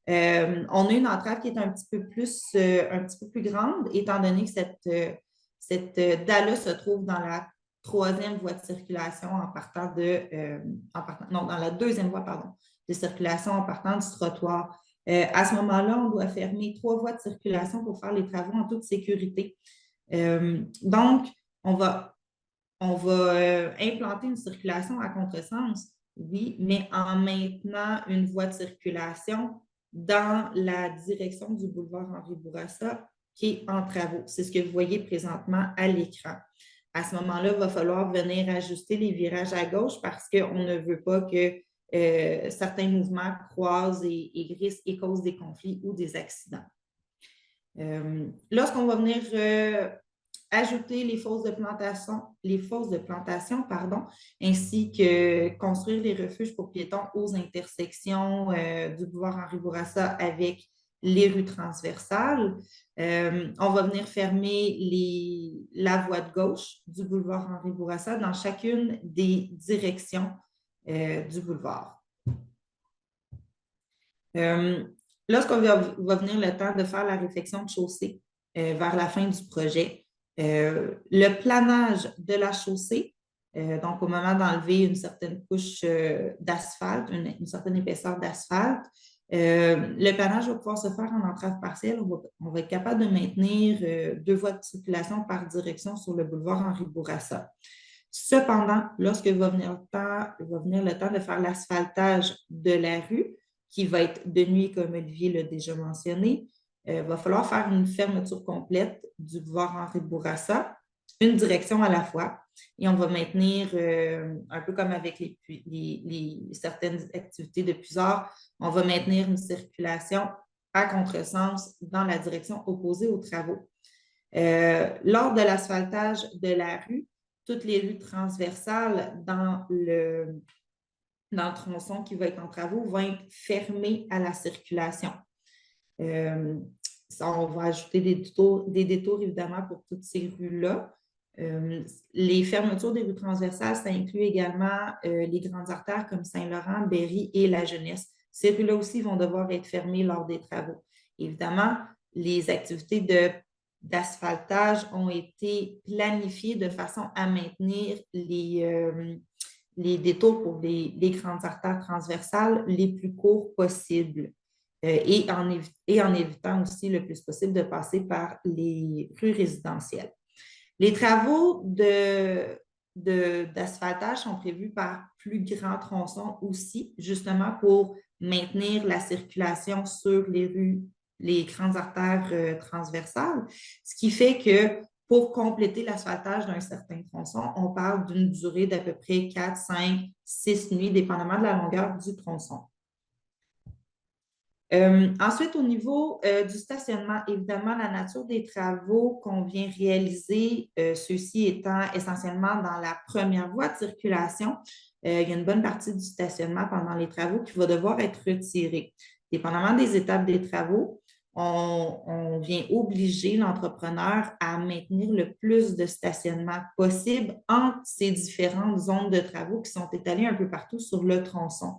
on a une entrave qui est un petit peu plus grande, étant donné que cette dalle-là se trouve dans la 3e voie de circulation dans la 2e voie, de circulation en partant du trottoir. À ce moment-là, on doit fermer 3 voies de circulation pour faire les travaux en toute sécurité. Donc, on va implanter une circulation à contresens, oui, mais en maintenant une voie de circulation dans la direction du boulevard Henri Bourassa qui est en travaux. C'est ce que vous voyez présentement à l'écran. À ce moment-là, il va falloir venir ajuster les virages à gauche parce qu'on ne veut pas que certains mouvements croisent et risquent et causent des conflits ou des accidents. Lorsqu'on va venir ajouter les fosses de plantation, ainsi que construire les refuges pour piétons aux intersections du boulevard Henri Bourassa avec les rues transversales. On va venir fermer la voie de gauche du boulevard Henri Bourassa dans chacune des directions du boulevard. Lorsqu'on va venir le temps de faire la réfection de chaussée vers la fin du projet, le planage de la chaussée, donc au moment d'enlever une certaine couche d'asphalte, une certaine épaisseur d'asphalte, le planage va pouvoir se faire en entrave partielle. On va être capable de maintenir 2 voies de circulation par direction sur le boulevard Henri Bourassa. Cependant, lorsque va venir le temps de faire l'asphaltage de la rue, qui va être de nuit, comme Olivier l'a déjà mentionné, il va falloir faire une fermeture complète du boulevard Henri Bourassa, une direction à la fois, et on va maintenir, un peu comme avec certaines activités de puisards, on va maintenir une circulation à contresens dans la direction opposée aux travaux. Lors de l'asphaltage de la rue, toutes les rues transversales dans le tronçon qui va être en travaux vont être fermées à la circulation. On va ajouter des détours évidemment pour toutes ces rues-là. Les fermetures des rues transversales, ça inclut également les grandes artères comme Saint-Laurent, Berry et La Jeunesse. Ces rues-là aussi vont devoir être fermées lors des travaux. Évidemment, les activités d'asphaltage ont été planifiées de façon à maintenir les détours pour les grandes artères transversales les plus courts possibles et en évitant aussi le plus possible de passer par les rues résidentielles. Les travaux d'asphaltage sont prévus par plus grands tronçons aussi, justement pour maintenir la circulation sur les rues, les grandes artères transversales, ce qui fait que pour compléter l'asphaltage d'un certain tronçon, on parle d'une durée d'à peu près 4, 5, 6 nuits, dépendamment de la longueur du tronçon. Ensuite, au niveau du stationnement, évidemment, la nature des travaux qu'on vient réaliser, ceux-ci étant essentiellement dans la première voie de circulation, il y a une bonne partie du stationnement pendant les travaux qui va devoir être retirée. Dépendamment des étapes des travaux, on vient obliger l'entrepreneur à maintenir le plus de stationnement possible entre ces différentes zones de travaux qui sont étalées un peu partout sur le tronçon.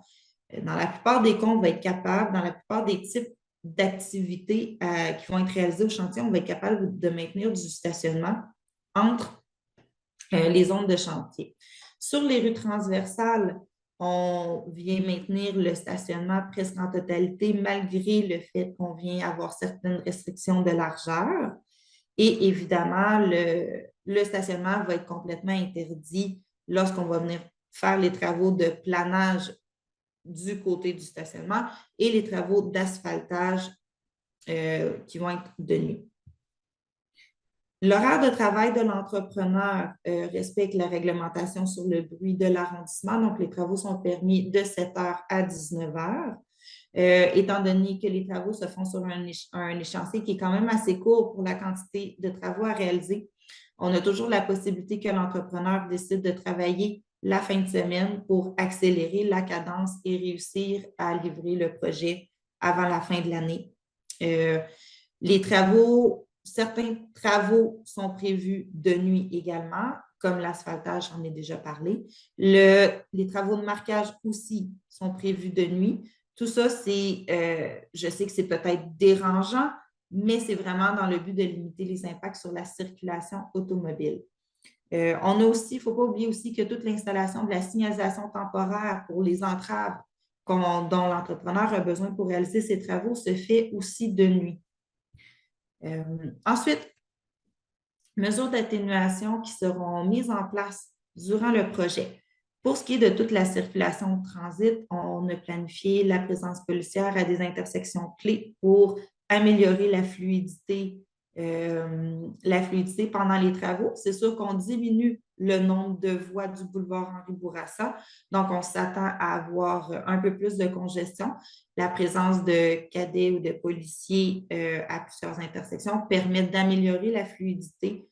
Dans la plupart des cas, on va être capable, dans la plupart des types d'activités qui vont être réalisées au chantier, on va être capable de maintenir du stationnement entre les zones de chantier. Sur les rues transversales, on vient maintenir le stationnement presque en totalité, malgré le fait qu'on vient avoir certaines restrictions de largeur. Et évidemment, le stationnement va être complètement interdit lorsqu'on va venir faire les travaux de planage du côté du stationnement et les travaux d'asphaltage qui vont être de nuit. L'horaire de travail de l'entrepreneur respecte la réglementation sur le bruit de l'arrondissement. Donc, les travaux sont permis de 7 h à 19 h. Étant donné que les travaux se font sur un échéancier qui est quand même assez court pour la quantité de travaux à réaliser, on a toujours la possibilité que l'entrepreneur décide de travailler la fin de semaine pour accélérer la cadence et réussir à livrer le projet avant la fin de l'année. Certains travaux sont prévus de nuit également, comme l'asphaltage, j'en ai déjà parlé. Les travaux de marquage aussi sont prévus de nuit. Tout ça, je sais que c'est peut-être dérangeant, mais c'est vraiment dans le but de limiter les impacts sur la circulation automobile. On a aussi, il ne faut pas oublier aussi que toute l'installation de la signalisation temporaire pour les entraves dont l'entrepreneur a besoin pour réaliser ses travaux se fait aussi de nuit. Ensuite, mesures d'atténuation qui seront mises en place durant le projet. Pour ce qui est de toute la circulation de transit, on a planifié la présence policière à des intersections clés pour améliorer la fluidité pendant les travaux. C'est sûr qu'on diminue le nombre de voies du boulevard Henri Bourassa, donc on s'attend à avoir un peu plus de congestion. La présence de cadets ou de policiers à plusieurs intersections permet d'améliorer la fluidité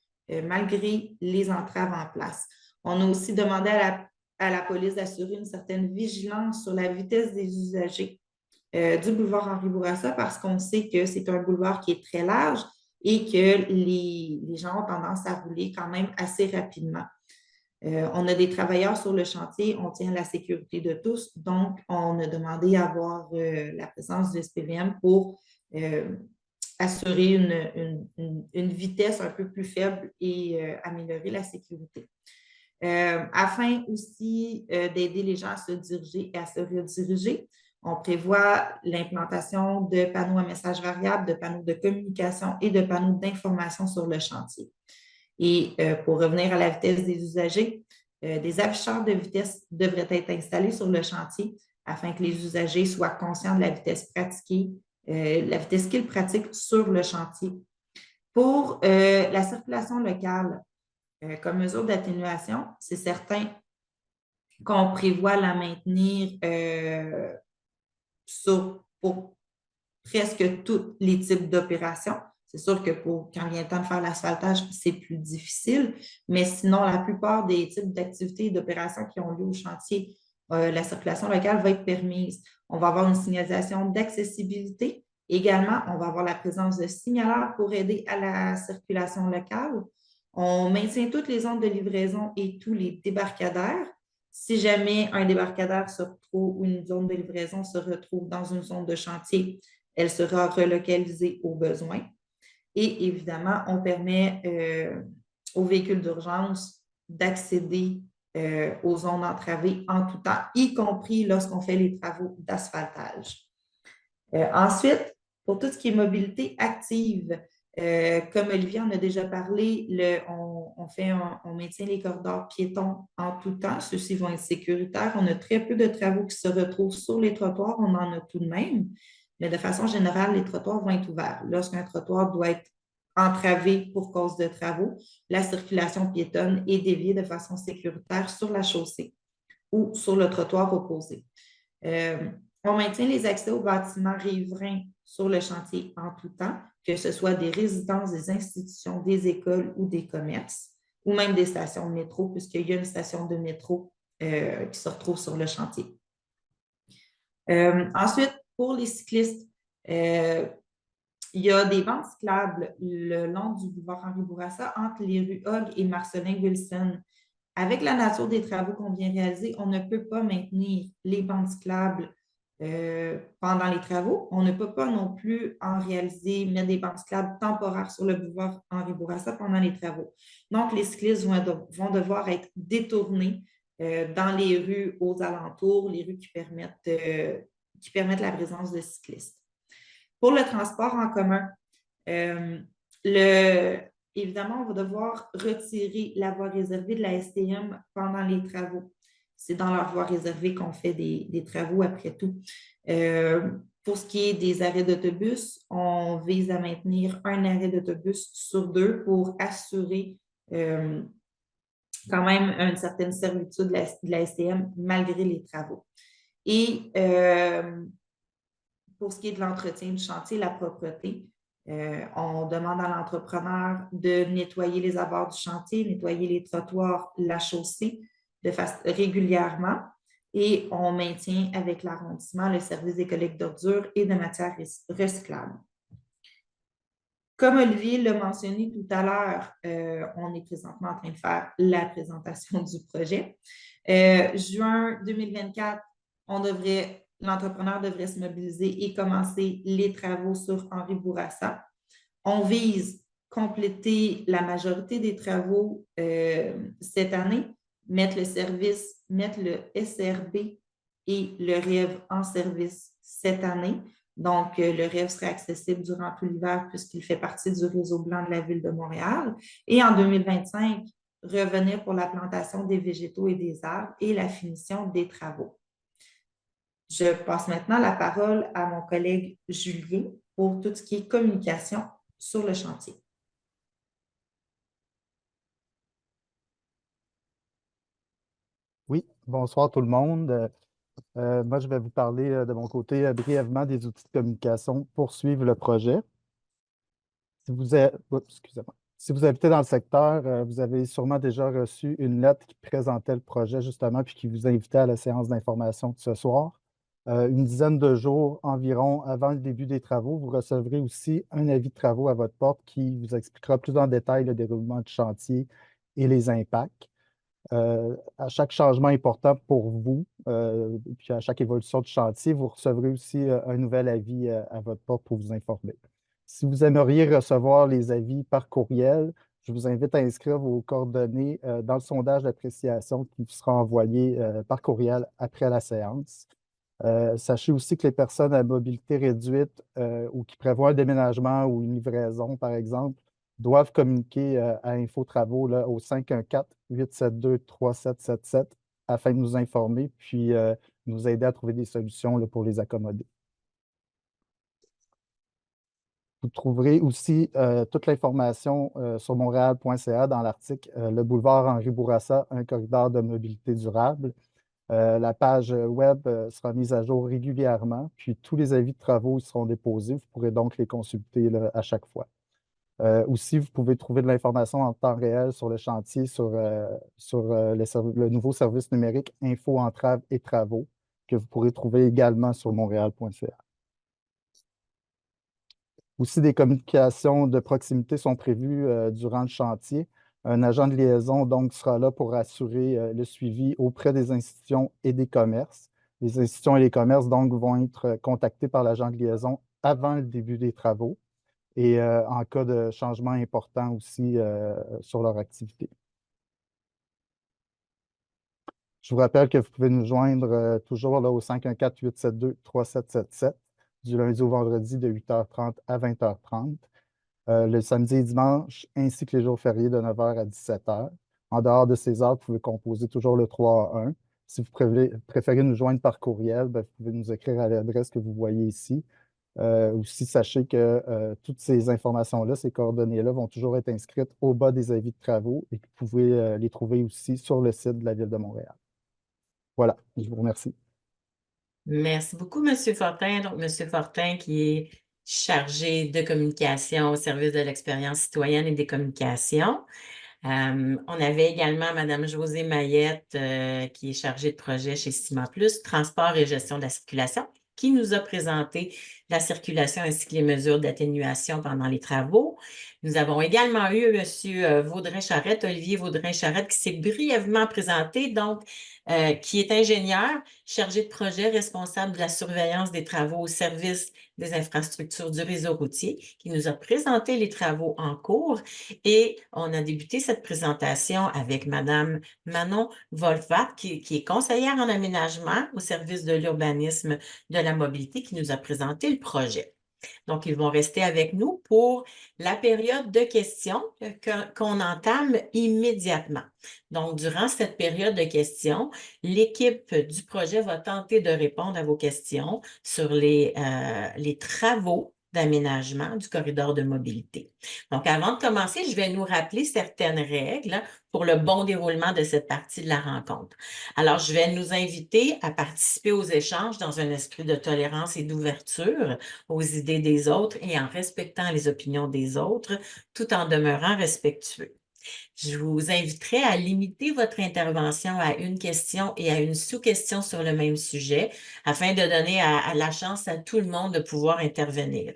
malgré les entraves en place. On a aussi demandé à la police d'assurer une certaine vigilance sur la vitesse des usagers du boulevard Henri Bourassa parce qu'on sait que c'est un boulevard qui est très large et que les gens ont tendance à rouler quand même assez rapidement. On a des travailleurs sur le chantier, on tient à la sécurité de tous, donc on a demandé à avoir la présence du SPVM pour assurer une vitesse un peu plus faible et améliorer la sécurité. Afin aussi d'aider les gens à se diriger et à se rediriger, on prévoit l'implantation de panneaux à messages variables, de panneaux de communication et de panneaux d'information sur le chantier. Et pour revenir à la vitesse des usagers, des afficheurs de vitesse devraient être installés sur le chantier afin que les usagers soient conscients de la vitesse pratiquée, la vitesse qu'ils pratiquent sur le chantier. Pour la circulation locale, comme mesure d'atténuation, c'est certain qu'on prévoit la maintenir pour presque tous les types d'opérations. C'est sûr que quand vient le temps de faire l'asphaltage, c'est plus difficile, mais sinon, la plupart des types d'activités et d'opérations qui ont lieu au chantier, la circulation locale va être permise. On va avoir une signalisation d'accessibilité. Également, on va avoir la présence de signaleurs pour aider à la circulation locale. On maintient toutes les zones de livraison et tous les débarcadères. Si jamais un débarcadère se retrouve ou une zone de livraison se retrouve dans une zone de chantier, elle sera relocalisée au besoin. Et évidemment, on permet aux véhicules d'urgence d'accéder aux zones entravées en tout temps, y compris lorsqu'on fait les travaux d'asphaltage. Ensuite, pour tout ce qui est mobilité active, Comme Olivier en a déjà parlé, on maintient les corridors piétons en tout temps. Ceux-ci vont être sécuritaires. On a très peu de travaux qui se retrouvent sur les trottoirs. On en a tout de même. Mais de façon générale, les trottoirs vont être ouverts. Lorsqu'un trottoir doit être entravé pour cause de travaux, la circulation piétonne est déviée de façon sécuritaire sur la chaussée ou sur le trottoir opposé. On maintient les accès aux bâtiments riverains sur le chantier en tout temps, que ce soit des résidences, des institutions, des écoles ou des commerces, ou même des stations de métro, puisqu'il y a une station de métro qui se retrouve sur le chantier. Ensuite, pour les cyclistes, il y a des bandes cyclables le long du boulevard Henri Bourassa entre les rues Hogg et Marcelin-Wilson. Avec la nature des travaux qu'on vient réaliser, on ne peut pas maintenir les bandes cyclables pendant les travaux. On ne peut pas non plus mettre des bandes cyclables temporaires sur le boulevard Henri Bourassa pendant les travaux. Donc, les cyclistes vont devoir être détournés dans les rues aux alentours, les rues qui permettent la présence de cyclistes. Pour le transport en commun, évidemment, on va devoir retirer la voie réservée de la STM pendant les travaux. C'est dans leur voie réservée qu'on fait des travaux après tout. Pour ce qui est des arrêts d'autobus, on vise à maintenir un arrêt d'autobus sur 2 pour assurer quand même une certaine servitude de la STM malgré les travaux. Et pour ce qui est de l'entretien du chantier, la propreté, on demande à l'entrepreneur de nettoyer les abords du chantier, nettoyer les trottoirs, la chaussée régulièrement et on maintient avec l'arrondissement le service des collectes d'ordures et de matières recyclables. Comme Olivier l'a mentionné tout à l'heure, on est présentement en train de faire la présentation du projet. Juin 2024, l'entrepreneur devrait se mobiliser et commencer les travaux sur Henri Bourassa. On vise compléter la majorité des travaux cette année, mettre le SRB et le REV en service cette année. Donc, le REV serait accessible durant tout l'hiver puisqu'il fait partie du réseau blanc de la Ville de Montréal. Et en 2025, revenir pour la plantation des végétaux et des arbres et la finition des travaux. Je passe maintenant la parole à mon collègue Julien pour tout ce qui est communication sur le chantier. Oui, bonsoir tout le monde. Moi, je vais vous parler de mon côté brièvement des outils de communication pour suivre le projet. Excusez-moi. Si vous habitez dans le secteur, vous avez sûrement déjà reçu une lettre qui présentait le projet justement puis qui vous invitait à la séance d'information de ce soir. Une dizaine de jours environ avant le début des travaux, vous recevrez aussi un avis de travaux à votre porte qui vous expliquera plus en détail le déroulement du chantier et les impacts. À chaque changement important pour vous, puis à chaque évolution du chantier, vous recevrez aussi un nouvel avis à votre porte pour vous informer. Si vous aimeriez recevoir les avis par courriel, je vous invite à inscrire vos coordonnées dans le sondage d'appréciation qui vous sera envoyé par courriel après la séance. Sachez aussi que les personnes à mobilité réduite ou qui prévoient un déménagement ou une livraison, par exemple, doivent communiquer à InfoTravaux au 514-872-3777 afin de nous informer puis nous aider à trouver des solutions pour les accommoder. Vous trouverez aussi toute l'information sur montréal.ca dans l'article Le boulevard Henri Bourassa, un corridor de mobilité durable. La page web sera mise à jour régulièrement, puis tous les avis de travaux seront déposés. Vous pourrez donc les consulter à chaque fois. Aussi, vous pouvez trouver de l'information en temps réel sur le chantier, sur le nouveau service numérique Info, Entraves et Travaux, que vous pourrez trouver également sur montréal.ca. Aussi, des communications de proximité sont prévues durant le chantier. Un agent de liaison donc sera là pour assurer le suivi auprès des institutions et des commerces. Les institutions et les commerces donc vont être contactés par l'agent de liaison avant le début des travaux et en cas de changement important aussi sur leur activité. Je vous rappelle que vous pouvez nous joindre toujours au 514-872-3777 du lundi au vendredi de 8h30 à 20h30. le samedi et dimanche, ainsi que les jours fériés de 9 h à 17 h. En dehors de ces heures, vous pouvez composer toujours le 3 à 1. Si vous préférez nous joindre par courriel, ben, vous pouvez nous écrire à l'adresse que vous voyez ici. Aussi, sachez que toutes ces informations-là, ces coordonnées-là vont toujours être inscrites au bas des avis de travaux et que vous pouvez les trouver aussi sur le site de la Ville de Montréal. Voilà, je vous remercie. Merci beaucoup, M. Fortin. Donc, M. Fortin qui est chargé de communication au service de l'expérience citoyenne et des communications. On avait également Mme Josée Mayette, qui est chargée de projet chez Ciment Plus, transport et gestion de la circulation, qui nous a présenté la circulation ainsi que les mesures d'atténuation pendant les travaux. Nous avons également eu M. Vaudrin-Charette, Olivier Vaudrin-Charette, qui s'est brièvement présenté, donc, qui est ingénieur, chargé de projet, responsable de la surveillance des travaux au service des infrastructures du réseau routier, qui nous a présenté les travaux en cours. Et on a débuté cette présentation avec Mme Manon Wolfat, qui est conseillère en aménagement au service de l'urbanisme de la mobilité, qui nous a présenté le projet. Donc, ils vont rester avec nous pour la période de questions qu'on entame immédiatement. Donc, durant cette période de questions, l'équipe du projet va tenter de répondre à vos questions sur les travaux d'aménagement du corridor de mobilité. Donc, avant de commencer, je vais nous rappeler certaines règles pour le bon déroulement de cette partie de la rencontre. Alors, je vais nous inviter à participer aux échanges dans un esprit de tolérance et d'ouverture aux idées des autres et en respectant les opinions des autres, tout en demeurant respectueux. Je vous inviterai à limiter votre intervention à une question et à une sous-question sur le même sujet afin de donner la chance à tout le monde de pouvoir intervenir.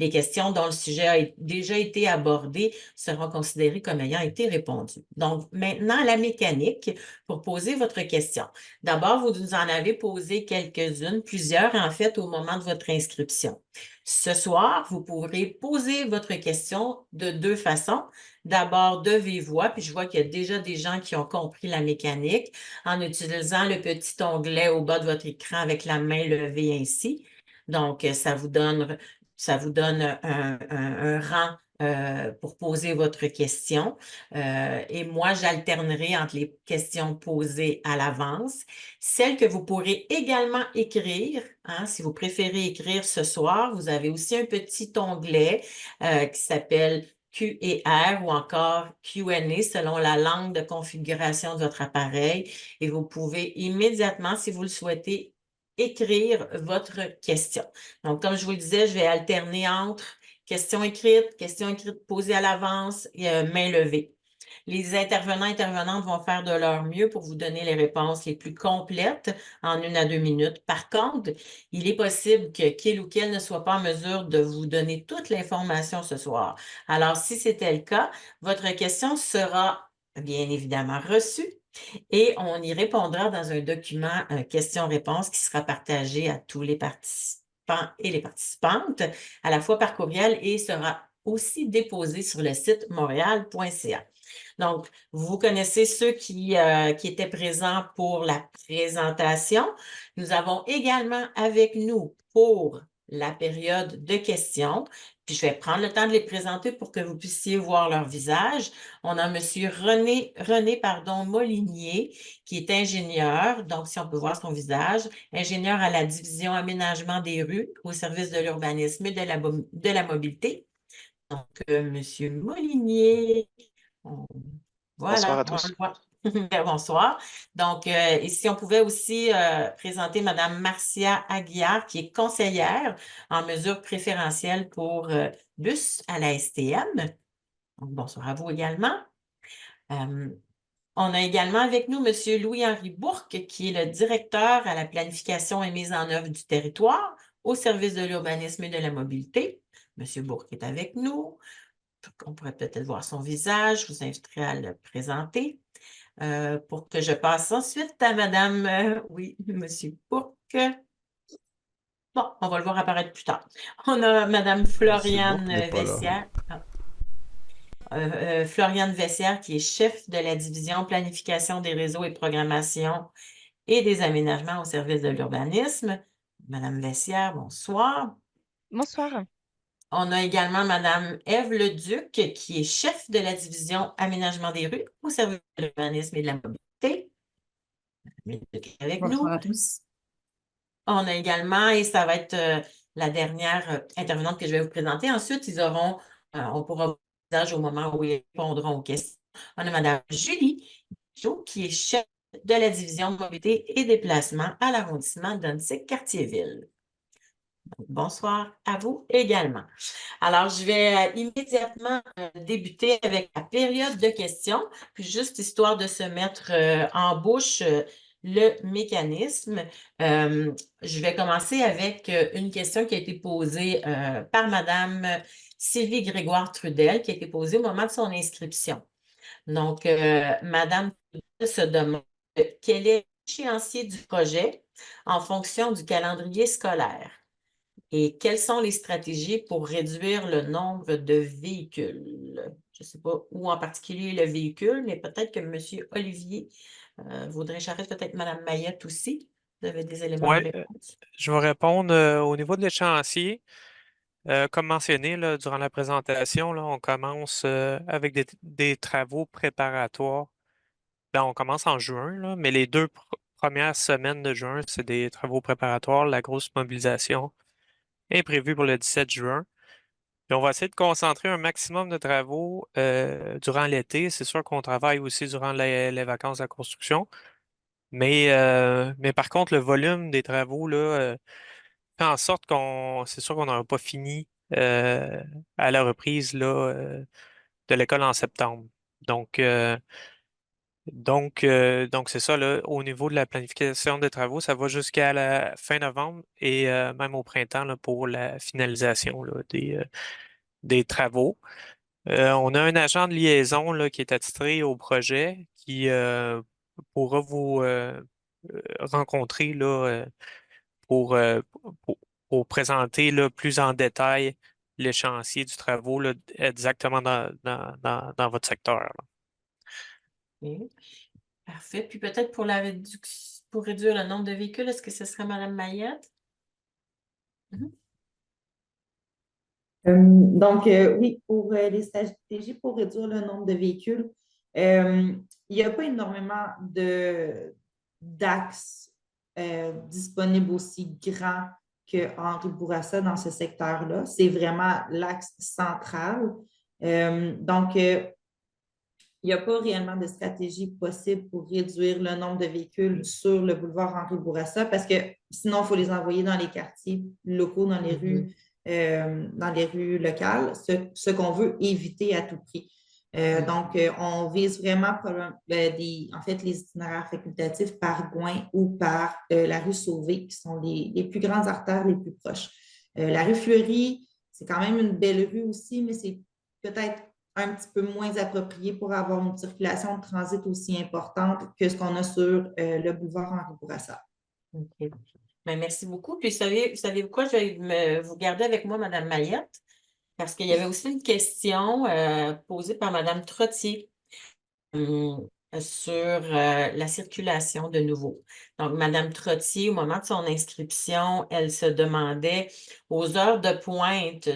Les questions dont le sujet a déjà été abordé seront considérées comme ayant été répondues. Donc, maintenant, la mécanique pour poser votre question. D'abord, vous nous en avez posé quelques-unes, plusieurs en fait, au moment de votre inscription. Ce soir, vous pourrez poser votre question de deux façons. D'abord, de vive voix, puis je vois qu'il y a déjà des gens qui ont compris la mécanique en utilisant le petit onglet au bas de votre écran avec la main levée ainsi. Donc, ça vous donne un rang pour poser votre question. Et moi, j'alternerai entre les questions posées à l'avance, celles que vous pourrez également écrire. Hein, si vous préférez écrire ce soir, vous avez aussi un petit onglet qui s'appelle Q&R ou encore Q&A selon la langue de configuration de votre appareil. Et vous pouvez immédiatement, si vous le souhaitez, écrire votre question. Donc, comme je vous le disais, je vais alterner entre questions écrites posées à l'avance et main levée. Les intervenantes vont faire de leur mieux pour vous donner les réponses les plus complètes en 1 à 2 minutes. Par contre, il est possible que qu'il ou qu'elle ne soit pas en mesure de vous donner toute l'information ce soir. Alors, si c'était le cas, votre question sera bien évidemment reçue et on y répondra dans un document question-réponse qui sera partagé à tous les participants et les participantes, à la fois par courriel et sera aussi déposé sur le site montréal.ca. Donc, vous connaissez ceux qui étaient présents pour la présentation. Nous avons également avec nous pour la période de questions, puis je vais prendre le temps de les présenter pour que vous puissiez voir leur visage. On a M. René Molinier, qui est ingénieur, donc si on peut voir son visage, ingénieur à la division aménagement des rues au service de l'urbanisme et de la mobilité. Donc, M. Molinier, Bonsoir voilà, à tous. on le voit. Bonsoir. Donc, et si on pouvait aussi présenter Mme Marcia Aguiar, qui est conseillère en mesure préférentielle pour bus à la STM. Donc, bonsoir à vous également. On a également avec nous M. Louis-Henri Bourque, qui est le directeur à la planification et mise en œuvre du territoire au service de l'urbanisme et de la mobilité. M. Bourque est avec nous. On pourrait peut-être voir son visage. Je vous inviterai à le présenter. Pour que je passe ensuite à Madame, M. Bourque. Bon, on va le voir apparaître plus tard. On a Madame Floriane Vessière. Floriane Vessière, qui est chef de la division planification des réseaux et programmation et des aménagements au service de l'urbanisme. Madame Vessière, bonsoir. Bonsoir. On a également Mme Ève Leduc, qui est chef de la division aménagement des rues au service de l'urbanisme et de la mobilité. Mme Leduc est avec Bonsoir nous. à tous. On a également, et ça va être la dernière intervenante que je vais vous présenter. Ensuite, on pourra voir le visage au moment où ils répondront aux questions. On a Mme Julie Jo, qui est chef de la division de mobilité et déplacement à l'arrondissement d'Annecy-Cartierville. Bonsoir à vous également. Alors, je vais immédiatement débuter avec la période de questions, puis juste histoire de se mettre en bouche le mécanisme. Je vais commencer avec une question qui a été posée par Mme Sylvie Grégoire Trudel, qui a été posée au moment de son inscription. Donc, Mme Trudel se demande quel est l'échéancier du projet en fonction du calendrier scolaire. Et quelles sont les stratégies pour réduire le nombre de véhicules? Je ne sais pas où en particulier le véhicule, mais peut-être que M. Olivier voudrait charger, peut-être Mme Mayette aussi. Vous avez des éléments de Oui, réponse? je vais répondre au niveau de l'échéancier. Comme mentionné là, durant la présentation, là, on commence avec des travaux préparatoires. Ben, on commence en juin, là, mais les deux premières semaines de juin, c'est des travaux préparatoires. La grosse mobilisation est prévue pour le 17 juin. Puis on va essayer de concentrer un maximum de travaux durant l'été. C'est sûr qu'on travaille aussi durant les vacances de la construction. Mais par contre, le volume des travaux là, fait en sorte c'est sûr qu'on n'aura pas fini à la reprise là, de l'école en septembre. Donc, donc c'est ça, là, au niveau de la planification des travaux, ça va jusqu'à la fin novembre et même au printemps là, pour la finalisation là, des travaux. On a un agent de liaison là, qui est attitré au projet qui pourra vous rencontrer là, pour, euh, pour, pour présenter là, plus en détail l'échéancier du travaux là, exactement dans votre secteur, là. OK. Parfait. Puis peut-être pour réduire le nombre de véhicules, est-ce que ce serait Mme Mayette? Mhm. Donc, oui, pour les stratégies pour réduire le nombre de véhicules, il n'y a pas énormément d'axes disponibles aussi grands que Henri Bourassa dans ce secteur-là. C'est vraiment l'axe central. Donc, il n'y a pas réellement de stratégie possible pour réduire le nombre de véhicules sur le boulevard Henri Bourassa parce que sinon, il faut les envoyer dans les quartiers locaux, dans les rues locales, ce qu'on veut éviter à tout prix. Donc, on vise vraiment en fait, les itinéraires facultatifs par Gouin ou par la rue Sauvé, qui sont les plus grandes artères les plus proches. La rue Fleury, c'est quand même une belle rue aussi, mais c'est peut-être un petit peu moins approprié pour avoir une circulation de transit aussi importante que ce qu'on a sur le boulevard Henri Bourassa. OK. Ben, merci beaucoup. Puis, savez-vous quoi? Je vais vous garder avec moi, Mme Mayette, parce qu'il y avait aussi une question posée par Mme Trottier sur la circulation de nouveau. Donc, Mme Trottier, au moment de son inscription, elle se demandait aux heures de pointe,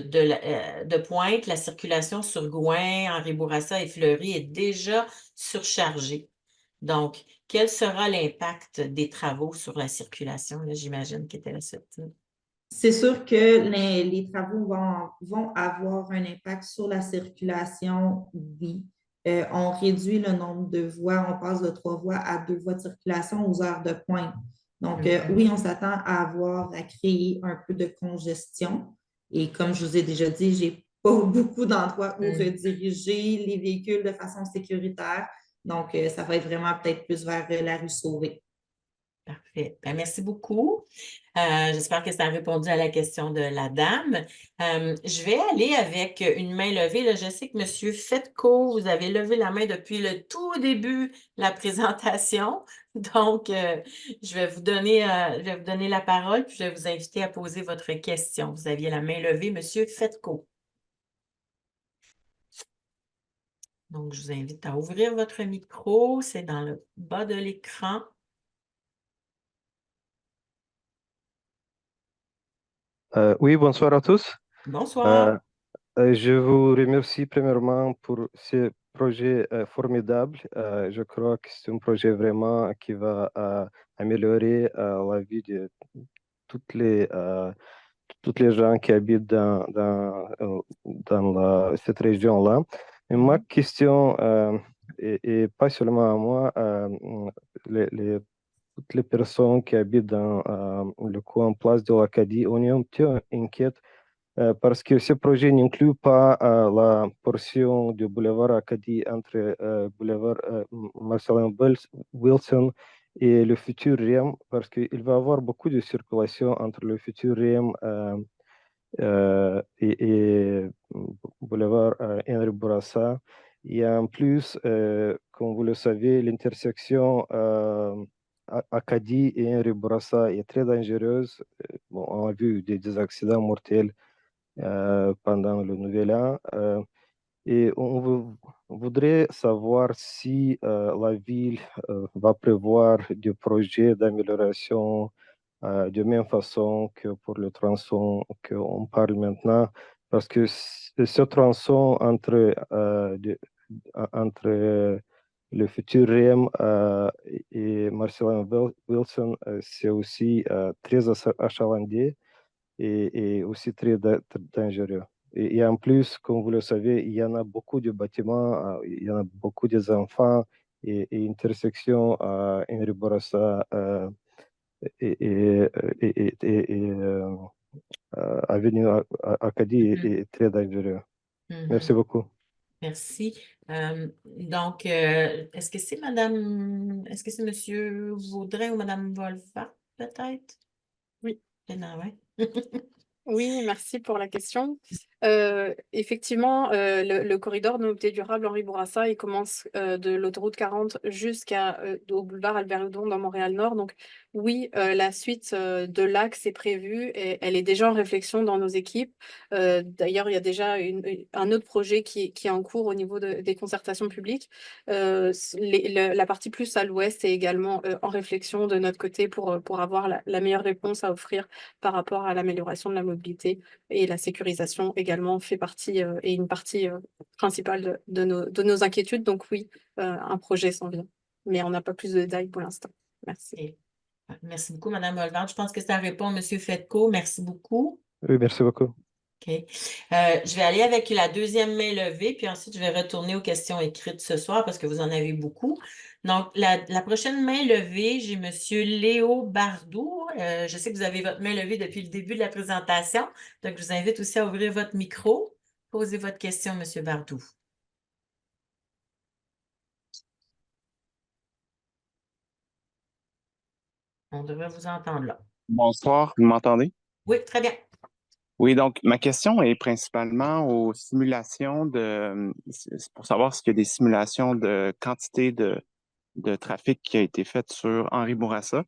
la circulation sur Gouin, Henri Bourassa et Fleury est déjà surchargée. Donc, quel sera l'impact des travaux sur la circulation? Là, j'imagine qu'était la suite. C'est sûr que les travaux vont avoir un impact sur la circulation, oui. On réduit le nombre de voies, on passe de 3 voies à 2 voies de circulation aux heures de pointe. Donc, oui, on s'attend à créer un peu de congestion. Et comme je vous ai déjà dit, je n'ai pas beaucoup d'endroits où rediriger les véhicules de façon sécuritaire. Donc, ça va être vraiment peut-être plus vers la rue Sauvé. Parfait. Ben, merci beaucoup. J'espère que ça a répondu à la question de la dame. Je vais aller avec une main levée. Là, je sais que M. Fetco, vous avez levé la main depuis le tout début de la présentation. Donc, je vais vous donner la parole, puis je vais vous inviter à poser votre question. Vous aviez la main levée, M. Fetco. Donc, je vous invite à ouvrir votre micro. C'est dans le bas de l'écran. Oui, bonsoir à tous. Bonsoir. Je vous remercie premièrement pour ce projet formidable. Je crois que c'est un projet vraiment qui va améliorer la vie de toutes toutes les gens qui habitent dans cette région-là. Et ma question est pas seulement à moi, toutes les personnes qui habitent dans le coin Place de l'Acadie, on est un petit peu inquiets parce que ce projet n'inclut pas la portion du boulevard Acadie entre boulevard Marcelin Wilson et le futur REM, parce qu'il va y avoir beaucoup de circulation entre le futur REM et boulevard Henri Bourassa. Et en plus, comme vous le savez, l'intersection Acadie et Henri Bourassa est très dangereuse. Bon, on a vu des accidents mortels pendant le Nouvel An. Et on voudrait savoir si la ville va prévoir des projets d'amélioration de même façon que pour le tronçon qu'on parle maintenant, parce que ce tronçon entre le futur REM et Marcelin Wilson, c'est aussi très achalandé et aussi très dangereux. Et en plus, comme vous le savez, il y en a beaucoup de bâtiments, il y en a beaucoup des enfants et intersection à Henri Bourassa et, et, et Avenue Acadie est très dangereux. Merci beaucoup. Merci. Donc, est-ce que c'est Monsieur Vaudrey ou Madame Volvat, peut-être? Oui. Non, ouais. Oui, merci pour la question. Effectivement, le corridor de mobilité durable Henri Bourassa, il commence de l'autoroute 40 jusqu'au boulevard Albert-Houdon dans Montréal-Nord. Donc oui, la suite de l'axe est prévue et elle est déjà en réflexion dans nos équipes. D'ailleurs, il y a déjà un autre projet qui est en cours au niveau des concertations publiques. La partie plus à l'ouest est également en réflexion de notre côté pour avoir la meilleure réponse à offrir par rapport à l'amélioration de la mobilité, et la sécurisation également fait partie et une partie principale de nos inquiétudes. Donc oui, un projet s'en vient, mais on n'a pas plus de détails pour l'instant. Merci. Okay. Merci beaucoup, Madame Volvat. Je pense que ça répond à Monsieur Fetco. Merci beaucoup. Oui, merci beaucoup. OK. Je vais aller avec la deuxième main levée, puis ensuite, je vais retourner aux questions écrites ce soir parce que vous en avez beaucoup. Donc, la prochaine main levée, j'ai Monsieur Léo Bardou. Je sais que vous avez votre main levée depuis le début de la présentation, donc je vous invite aussi à ouvrir votre micro. Posez votre question, Monsieur Bardou. On devrait vous entendre là. Bonsoir, vous m'entendez? Oui, très bien. Oui, donc ma question est principalement aux simulations c'est pour savoir s'il y a des simulations de quantité de trafic qui a été faite sur Henri Bourassa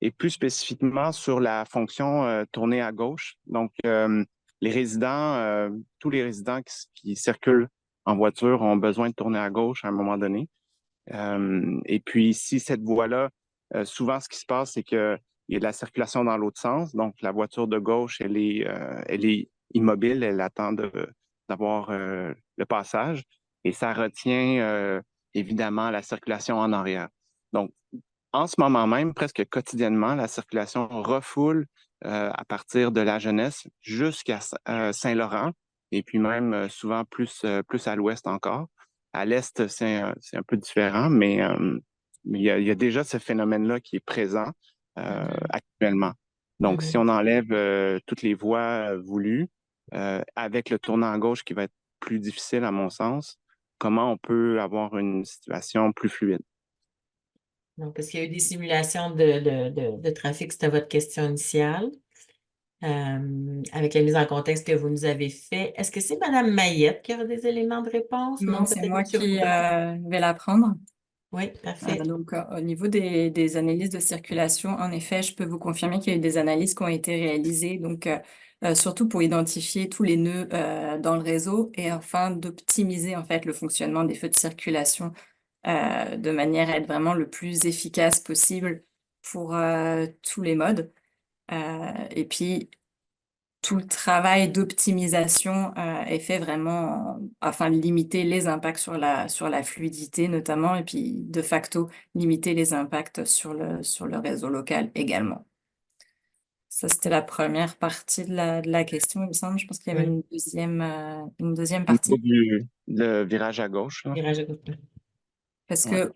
et plus spécifiquement sur la fonction tournée à gauche. Donc, les résidents, tous les résidents qui circulent en voiture ont besoin de tourner à gauche à un moment donné. Et puis, si cette voie-là, souvent, ce qui se passe, c'est qu'il y a de la circulation dans l'autre sens. Donc, la voiture de gauche, elle est immobile, elle attend d'avoir le passage et ça retient évidemment la circulation en arrière. Donc, en ce moment même, presque quotidiennement, la circulation refoule à partir de la Jeunesse jusqu'à Saint-Laurent et puis même souvent plus à l'ouest encore. À l'est, c'est un peu différent, mais il y a déjà ce phénomène-là qui est présent actuellement. Donc, si on enlève toutes les voies voulues, avec le tournant à gauche qui va être plus difficile à mon sens, comment on peut avoir une situation plus fluide? Donc, est-ce qu'il y a eu des simulations de trafic? C'était votre question initiale. Avec la mise en contexte que vous nous avez fait. Est-ce que c'est Mme Mayette qui aura des éléments de réponse? Non, c'est peut-être moi M. qui Vaudrey? vais la prendre. Oui, parfait. Donc, au niveau des analyses de circulation, en effet, je peux vous confirmer qu'il y a eu des analyses qui ont été réalisées, donc surtout pour identifier tous les nœuds dans le réseau et afin d'optimiser en fait le fonctionnement des feux de circulation de manière à être vraiment le plus efficace possible pour tous les modes. Et puis, tout le travail d'optimisation est fait vraiment afin de limiter les impacts sur la fluidité notamment, et puis de facto limiter les impacts sur le réseau local également. Ça, c'était la première partie de la question, il me semble. Je pense qu'il y avait Oui. une deuxième Au niveau partie. le virage à gauche, là. Virage à gauche. Parce Ouais. que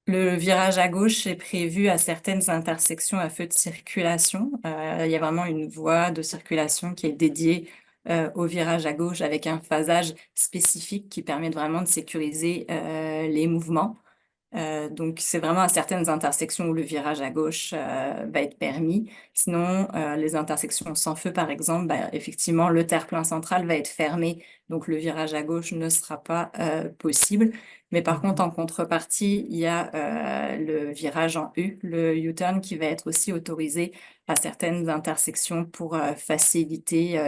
le virage à gauche est prévu à certaines intersections à feu de circulation. Il y a vraiment une voie de circulation qui est dédiée au virage à gauche avec un phasage spécifique qui permet vraiment de sécuriser les mouvements. Donc, c'est vraiment à certaines intersections où le virage à gauche va être permis. Sinon, les intersections sans feu, par exemple, effectivement, le terre-plein central va être fermé, donc le virage à gauche ne sera pas possible. Mais par contre, en contrepartie, il y a le virage en U, le U-turn, qui va être aussi autorisé à certaines intersections pour faciliter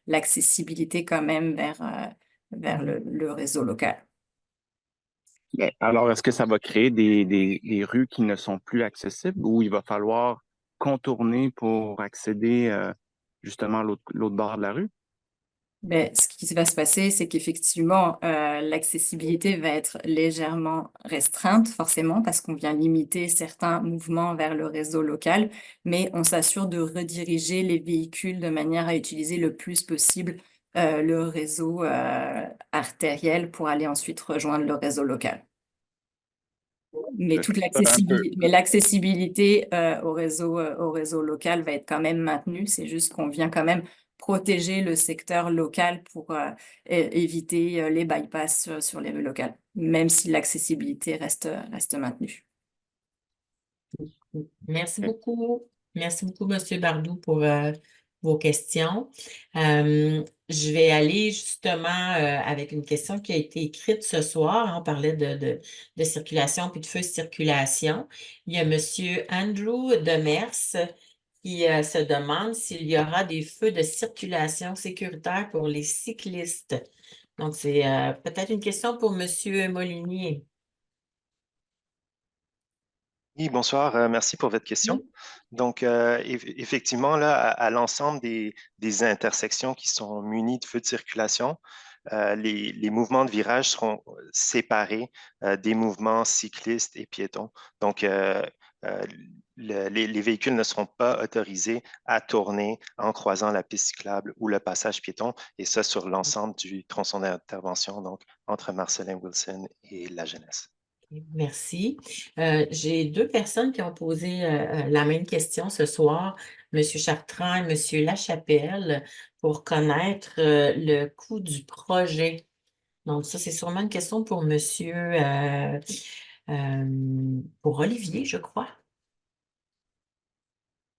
l'accessibilité quand même vers le réseau local. Mais alors, est-ce que ça va créer des rues qui ne sont plus accessibles ou il va falloir contourner pour accéder justement à l'autre bord de la rue? Ce qui va se passer, c'est qu'effectivement, l'accessibilité va être légèrement restreinte, forcément, parce qu'on vient limiter certains mouvements vers le réseau local, mais on s'assure de rediriger les véhicules de manière à utiliser le plus possible le réseau artériel pour aller ensuite rejoindre le réseau local. Mais l'accessibilité au réseau local va être quand même maintenue. C'est juste qu'on vient quand même protéger le secteur local pour éviter les bypass sur les rues locales, même si l'accessibilité reste maintenue. Merci beaucoup. Merci beaucoup, M. Bardou, pour vos questions. Je vais aller justement avec une question qui a été écrite ce soir. On parlait de circulation puis de feu de circulation. Il y a M. Andrew Demers qui se demande s'il y aura des feux de circulation sécuritaires pour les cyclistes. Donc, c'est peut-être une question pour M. Molinier. Oui, bonsoir, merci pour votre question. Donc, effectivement, là, à l'ensemble des intersections qui sont munies de feux de circulation, les mouvements de virage seront séparés des mouvements cyclistes et piétons. Donc, les véhicules ne seront pas autorisés à tourner en croisant la piste cyclable ou le passage piéton, et ça sur l'ensemble du tronçon d'intervention, donc entre Marcellin-Wilson et La Jeunesse. Merci. J'ai deux personnes qui ont posé la même question ce soir, M. Chartrand et M. Lachapelle, pour connaître le coût du projet. Donc, ça, c'est sûrement une question pour pour Olivier, je crois.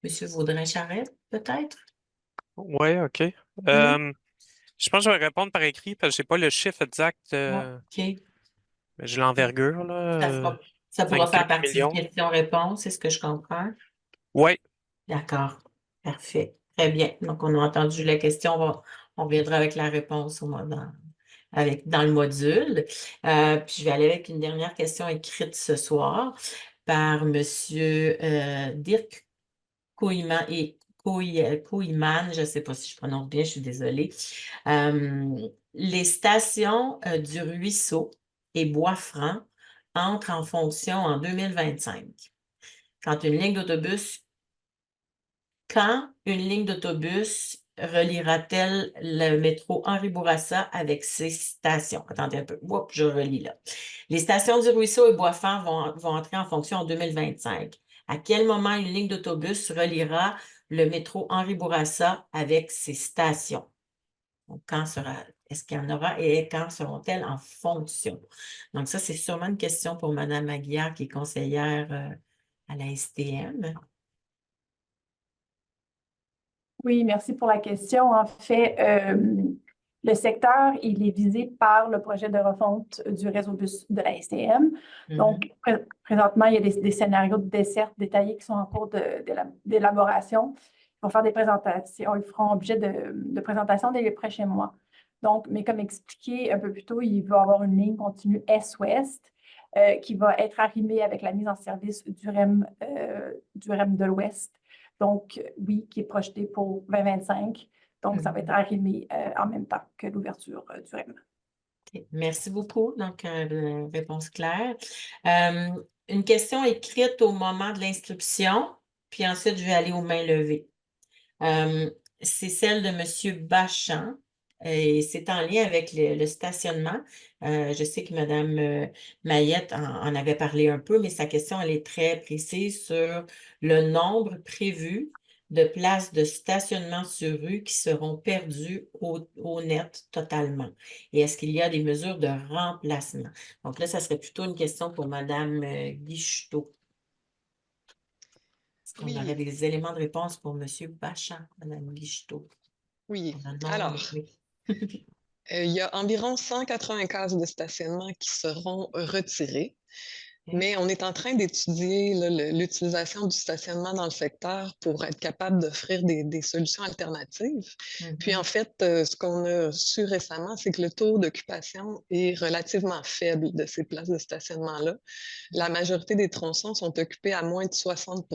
M. Vaudrin-Charette, peut-être? Oui, OK. Je pense que je vais répondre par écrit parce que je n'ai pas le chiffre exact. OK. Mais j'ai l'envergure, là. Ça pourra faire 24 partie millions. du question-réponse, c'est ce que je comprends. Oui. D'accord. Parfait. Très bien. Donc, on a entendu la question. On reviendra avec la réponse dans le module. Puis, je vais aller avec une dernière question écrite ce soir par M. Dirk Koiman je ne sais pas si je prononce bien, je suis désolée. Les stations du Ruisseau et Bois-Franc entrent en fonction en 2025. Quand une ligne d'autobus reliera-t-elle le métro Henri Bourassa avec ses stations? Attendez un peu. Oups, je relis là. Les stations du Ruisseau et Bois-Franc vont entrer en fonction en 2025. À quel moment une ligne d'autobus reliera le métro Henri Bourassa avec ses stations? Donc, est-ce qu'il y en aura et quand seront-elles en fonction? Donc, ça, c'est sûrement une question pour Mme Aguiar, qui est conseillère à la STM. Oui, merci pour la question. En fait, le secteur, il est visé par le projet de refonte du réseau bus de la STM. Donc, présentement, il y a des scénarios de desserte détaillés qui sont en cours d'élaboration. Ils vont faire des présentations, ils feront objet de présentations dès les prochains mois. Donc, mais comme expliqué un peu plus tôt, il va y avoir une ligne continue Est-Ouest qui va être arrimée avec la mise en service du REM de l'Ouest. donc oui, qui est projeté pour 2025. Donc, ça va être arrimé en même temps que l'ouverture du REM. Okay. Merci beaucoup. Donc, réponse claire. Une question écrite au moment de l'inscription, puis ensuite, je vais aller aux mains levées. C'est celle de M. Bachand et c'est en lien avec le stationnement. Je sais que Mme Mayette en avait parlé un peu, mais sa question, elle est très précise sur le nombre prévu de places de stationnement sur rue qui seront perdues au net totalement. Et est-ce qu'il y a des mesures de remplacement? Donc là, ça serait plutôt une question pour Mme Guichetot. Est-ce qu'on aurait Oui, des éléments de réponse pour M. Bachand, Mme Guichetot? oui. On a le Alors, nombre, oui. il y a environ 180 cases de stationnement qui seront retirées, mais on est en train d'étudier là, l'utilisation du stationnement dans le secteur pour être capable d'offrir des solutions alternatives. Puis en fait, ce qu'on a su récemment, c'est que le taux d'occupation est relativement faible de ces places de stationnement-là. La majorité des tronçons sont occupés à moins de 60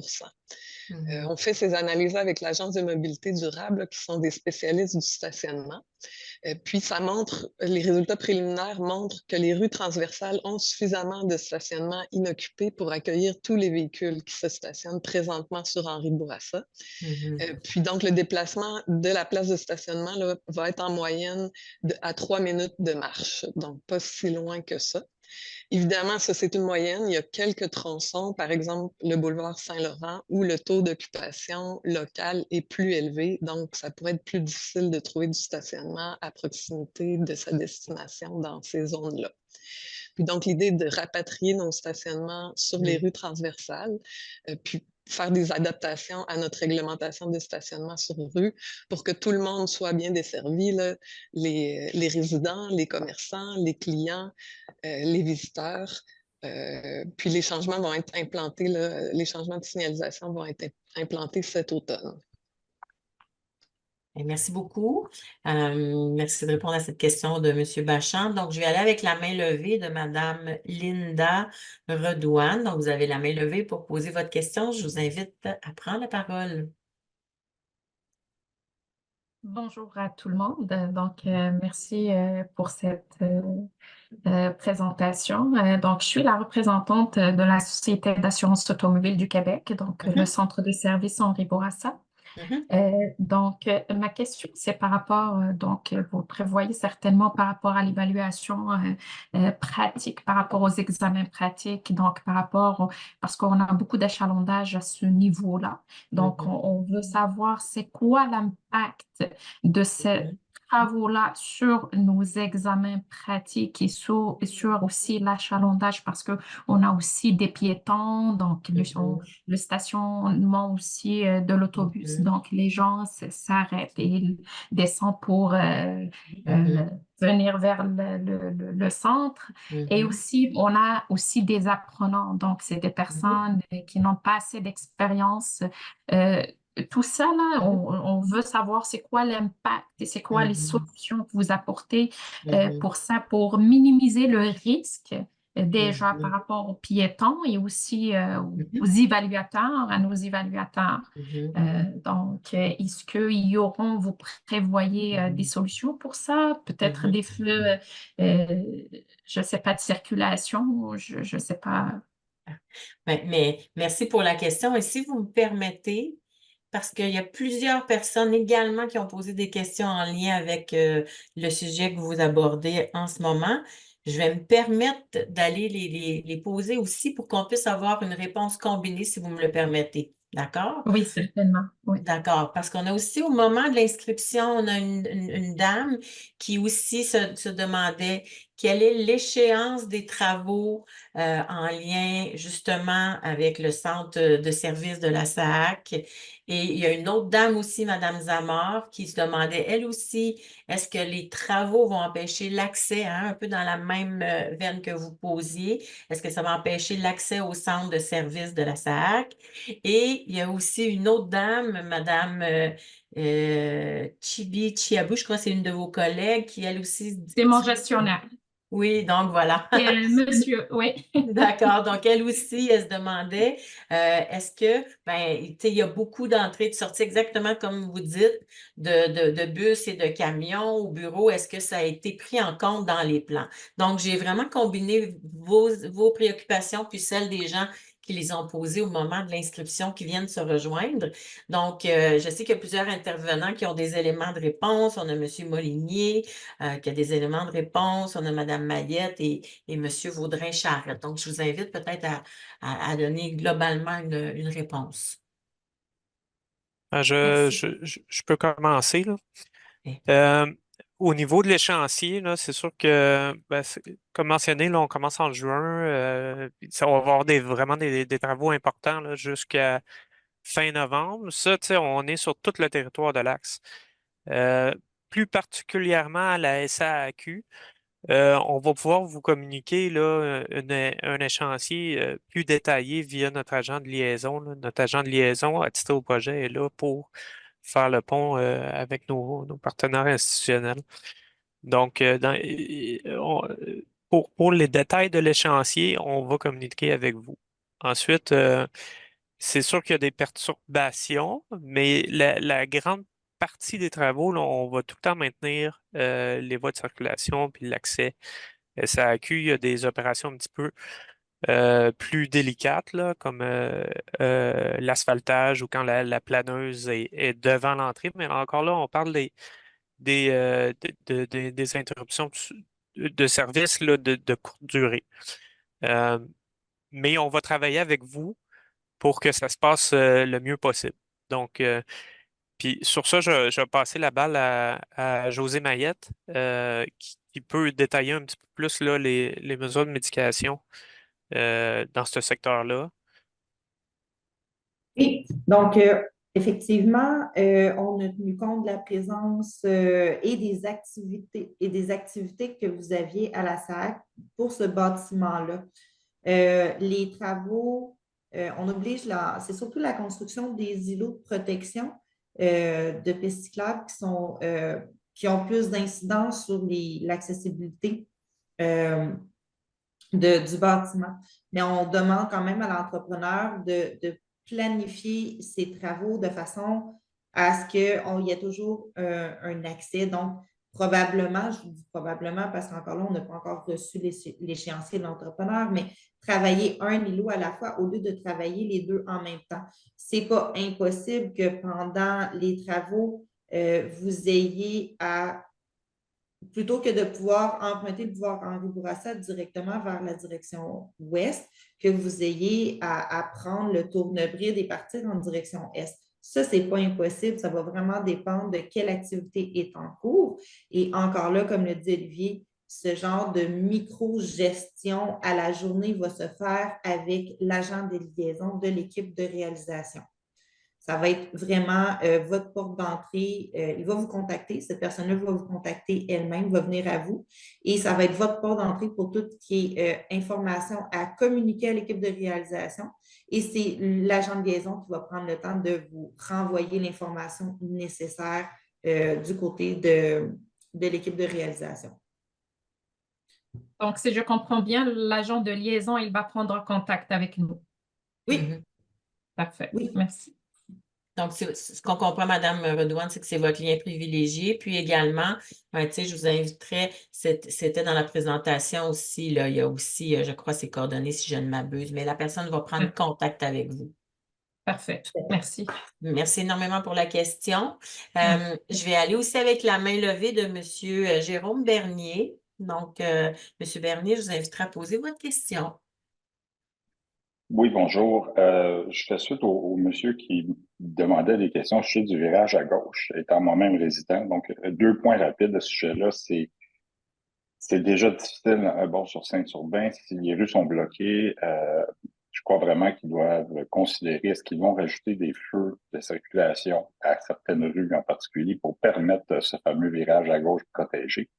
On fait ces analyses avec l'Agence de mobilité durable, qui sont des spécialistes du stationnement. Puis ça montre, les résultats préliminaires montrent que les rues transversales ont suffisamment de stationnement inoccupé pour accueillir tous les véhicules qui se stationnent présentement sur Henri Bourassa. Puis donc, le déplacement de la place de stationnement là, va être en moyenne à 3 minutes de marche, donc pas si loin que ça. Évidemment, ça, c'est une moyenne. Il y a quelques tronçons, par exemple le boulevard Saint-Laurent, où le taux d'occupation local est plus élevé. Donc, ça pourrait être plus difficile de trouver du stationnement à proximité de sa destination dans ces zones-là. Puis donc, l'idée est de rapatrier nos stationnements sur les rues transversales, puis faire des adaptations à notre réglementation de stationnement sur rue pour que tout le monde soit bien desservi, là, les résidents, les commerçants, les clients, les visiteurs. Puis les changements vont être implantés, là, les changements de signalisation vont être implantés cet automne. Et merci beaucoup. Merci de répondre à cette question de M. Bachand. Donc, je vais aller avec la main levée de Mme Linda Redouane. Donc, vous avez la main levée pour poser votre question. Je vous invite à prendre la parole. Bonjour à tout le monde. Donc, merci pour cette présentation. Donc, je suis la représentante de la Société d'assurance automobile du Québec, donc le centre de service Henri Bourassa. Donc, ma question, c'est par rapport, donc, vous prévoyez certainement par rapport à l'évaluation pratique, par rapport aux examens pratiques, donc par rapport, parce qu'on a beaucoup d'achalandage à ce niveau-là. Donc, on veut savoir c'est quoi l'impact de ces travaux-là sur nos examens pratiques et sur aussi l'achalandage, parce qu'on a aussi des piétons, donc le stationnement aussi de l'autobus. Donc, les gens s'arrêtent et ils descendent pour venir vers le centre. Et aussi, on a aussi des apprenants. Donc, c'est des personnes qui n'ont pas assez d'expérience. Tout ça, là, on veut savoir c'est quoi l'impact et c'est quoi les solutions que vous apportez pour ça, pour minimiser le risque déjà par rapport aux piétons et aussi aux évaluateurs, à nos évaluateurs. Donc, est-ce qu'il y auront, vous prévoyez des solutions pour ça? Peut-être des feux, je ne sais pas, de circulation, je ne sais pas. Mais merci pour la question. Et si vous me permettez, parce qu'il y a plusieurs personnes également qui ont posé des questions en lien avec le sujet que vous abordez en ce moment, je vais me permettre d'aller les poser aussi pour qu'on puisse avoir une réponse combinée, si vous me le permettez. D'accord? Oui, certainement. Oui. D'accord, parce qu'on a aussi au moment de l'inscription, on a une dame qui aussi se demandait quelle est l'échéance des travaux en lien justement avec le centre de service de la SAAC. Et il y a une autre dame aussi, Mme Zamor, qui se demandait, elle aussi, est-ce que les travaux vont empêcher l'accès, hein, un peu dans la même veine que vous posiez, est-ce que ça va empêcher l'accès au centre de service de la SAAC? Et il y a aussi une autre dame, Mme Chibi Chiabou, je crois que c'est une de vos collègues, qui elle aussi... C'est mon gestionnaire. Oui, donc voilà. Monsieur, oui. D'accord. Donc, elle aussi, elle se demandait, est-ce que, ben, tu sais, il y a beaucoup d'entrées et de sorties, exactement comme vous dites, de bus et de camions au bureau. Est-ce que ça a été pris en compte dans les plans? Donc, j'ai vraiment combiné vos préoccupations puis celles des gens qui les ont posées au moment de l'inscription qui viennent se rejoindre. Donc, je sais qu'il y a plusieurs intervenants qui ont des éléments de réponse. On a M. Molinier qui a des éléments de réponse. On a Mme Mayette et M. Vaudrin-Charette. Donc, je vous invite peut-être à donner globalement une réponse. Je peux commencer, là. Oui. Au niveau de l'échéancier, là, c'est sûr que, ben, comme mentionné, là, on commence en juin. Ça va avoir vraiment des travaux importants là, jusqu'à fin novembre. Ça, tu sais, on est sur tout le territoire de l'Axe. Euh, Plus particulièrement à la SAAQ, on va pouvoir vous communiquer là, un échéancier plus détaillé via notre agent de liaison, là. Notre agent de liaison attitré au projet est là pour faire le pont avec nos partenaires institutionnels. Donc, pour les détails de l'échéancier, on va communiquer avec vous. Ensuite, c'est sûr qu'il y a des perturbations, mais la grande partie des travaux, là, on va tout le temps maintenir les voies de circulation puis l'accès SAQ. Il y a des opérations un petit peu plus délicates, là, comme l'asphaltage ou quand la planeuse est devant l'entrée. Mais encore là, on parle des interruptions de service là, de courte durée. Euh, mais on va travailler avec vous pour que ça se passe le mieux possible. Donc, puis sur ça, je vais passer la balle à José Mayette, qui peut détailler un petit peu plus là, les mesures de médication dans ce secteur-là. Oui, donc effectivement, on a tenu compte de la présence et des activités que vous aviez à la SAC pour ce bâtiment-là. Les travaux, on oblige c'est surtout la construction des îlots de protection de pistes cyclables qui ont plus d'incidence sur l'accessibilité du bâtiment. Mais on demande quand même à l'entrepreneur de planifier ses travaux de façon à ce qu'il y ait toujours un accès. Donc, probablement, je vous dis probablement parce qu'encore là, on n'a pas encore reçu l'échéancier de l'entrepreneur, mais travailler un îlot à la fois au lieu de travailler les deux en même temps. Ce n'est pas impossible que pendant les travaux, vous ayez à plutôt que de pouvoir emprunter le boulevard Henri Bourassa directement vers la direction ouest, que vous ayez à prendre le tournebride et partir en direction est. Ça, ce n'est pas impossible. Ça va vraiment dépendre de quelle activité est en cours. Et encore là, comme le dit Olivier, ce genre de micro-gestion à la journée va se faire avec l'agent de liaison de l'équipe de réalisation. Ça va être vraiment votre porte d'entrée. Il va vous contacter. Cette personne-là va vous contacter elle-même, va venir à vous. Et ça va être votre porte d'entrée pour tout ce qui est information à communiquer à l'équipe de réalisation. Et c'est l'agent de liaison qui va prendre le temps de vous renvoyer l'information nécessaire du côté de l'équipe de réalisation. Donc, si je comprends bien, l'agent de liaison, il va prendre contact avec nous. Oui. Parfait. Oui. Merci. Donc, ce qu'on comprend, Mme Redouane, c'est que c'est votre lien privilégié. Puis également, tu sais, je vous inviterais, c'était dans la présentation aussi, là, il y a aussi, je crois, ses coordonnées, si je ne m'abuse, mais la personne va prendre contact avec vous. Parfait. Merci. Merci énormément pour la question. Je vais aller aussi avec la main levée de M. Jérôme Bernier. Donc, M. Bernier, je vous inviterai à poser votre question. Oui, bonjour. Je fais suite au monsieur qui demandait des questions chez du virage à gauche, étant moi-même résident. Donc, 2 points rapides à ce sujet-là. C'est déjà difficile, bon, sur Saint-Urbain, si les rues sont bloquées, je crois vraiment qu'ils doivent considérer est-ce qu'ils vont rajouter des feux de circulation à certaines rues en particulier pour permettre ce fameux virage à gauche protégé.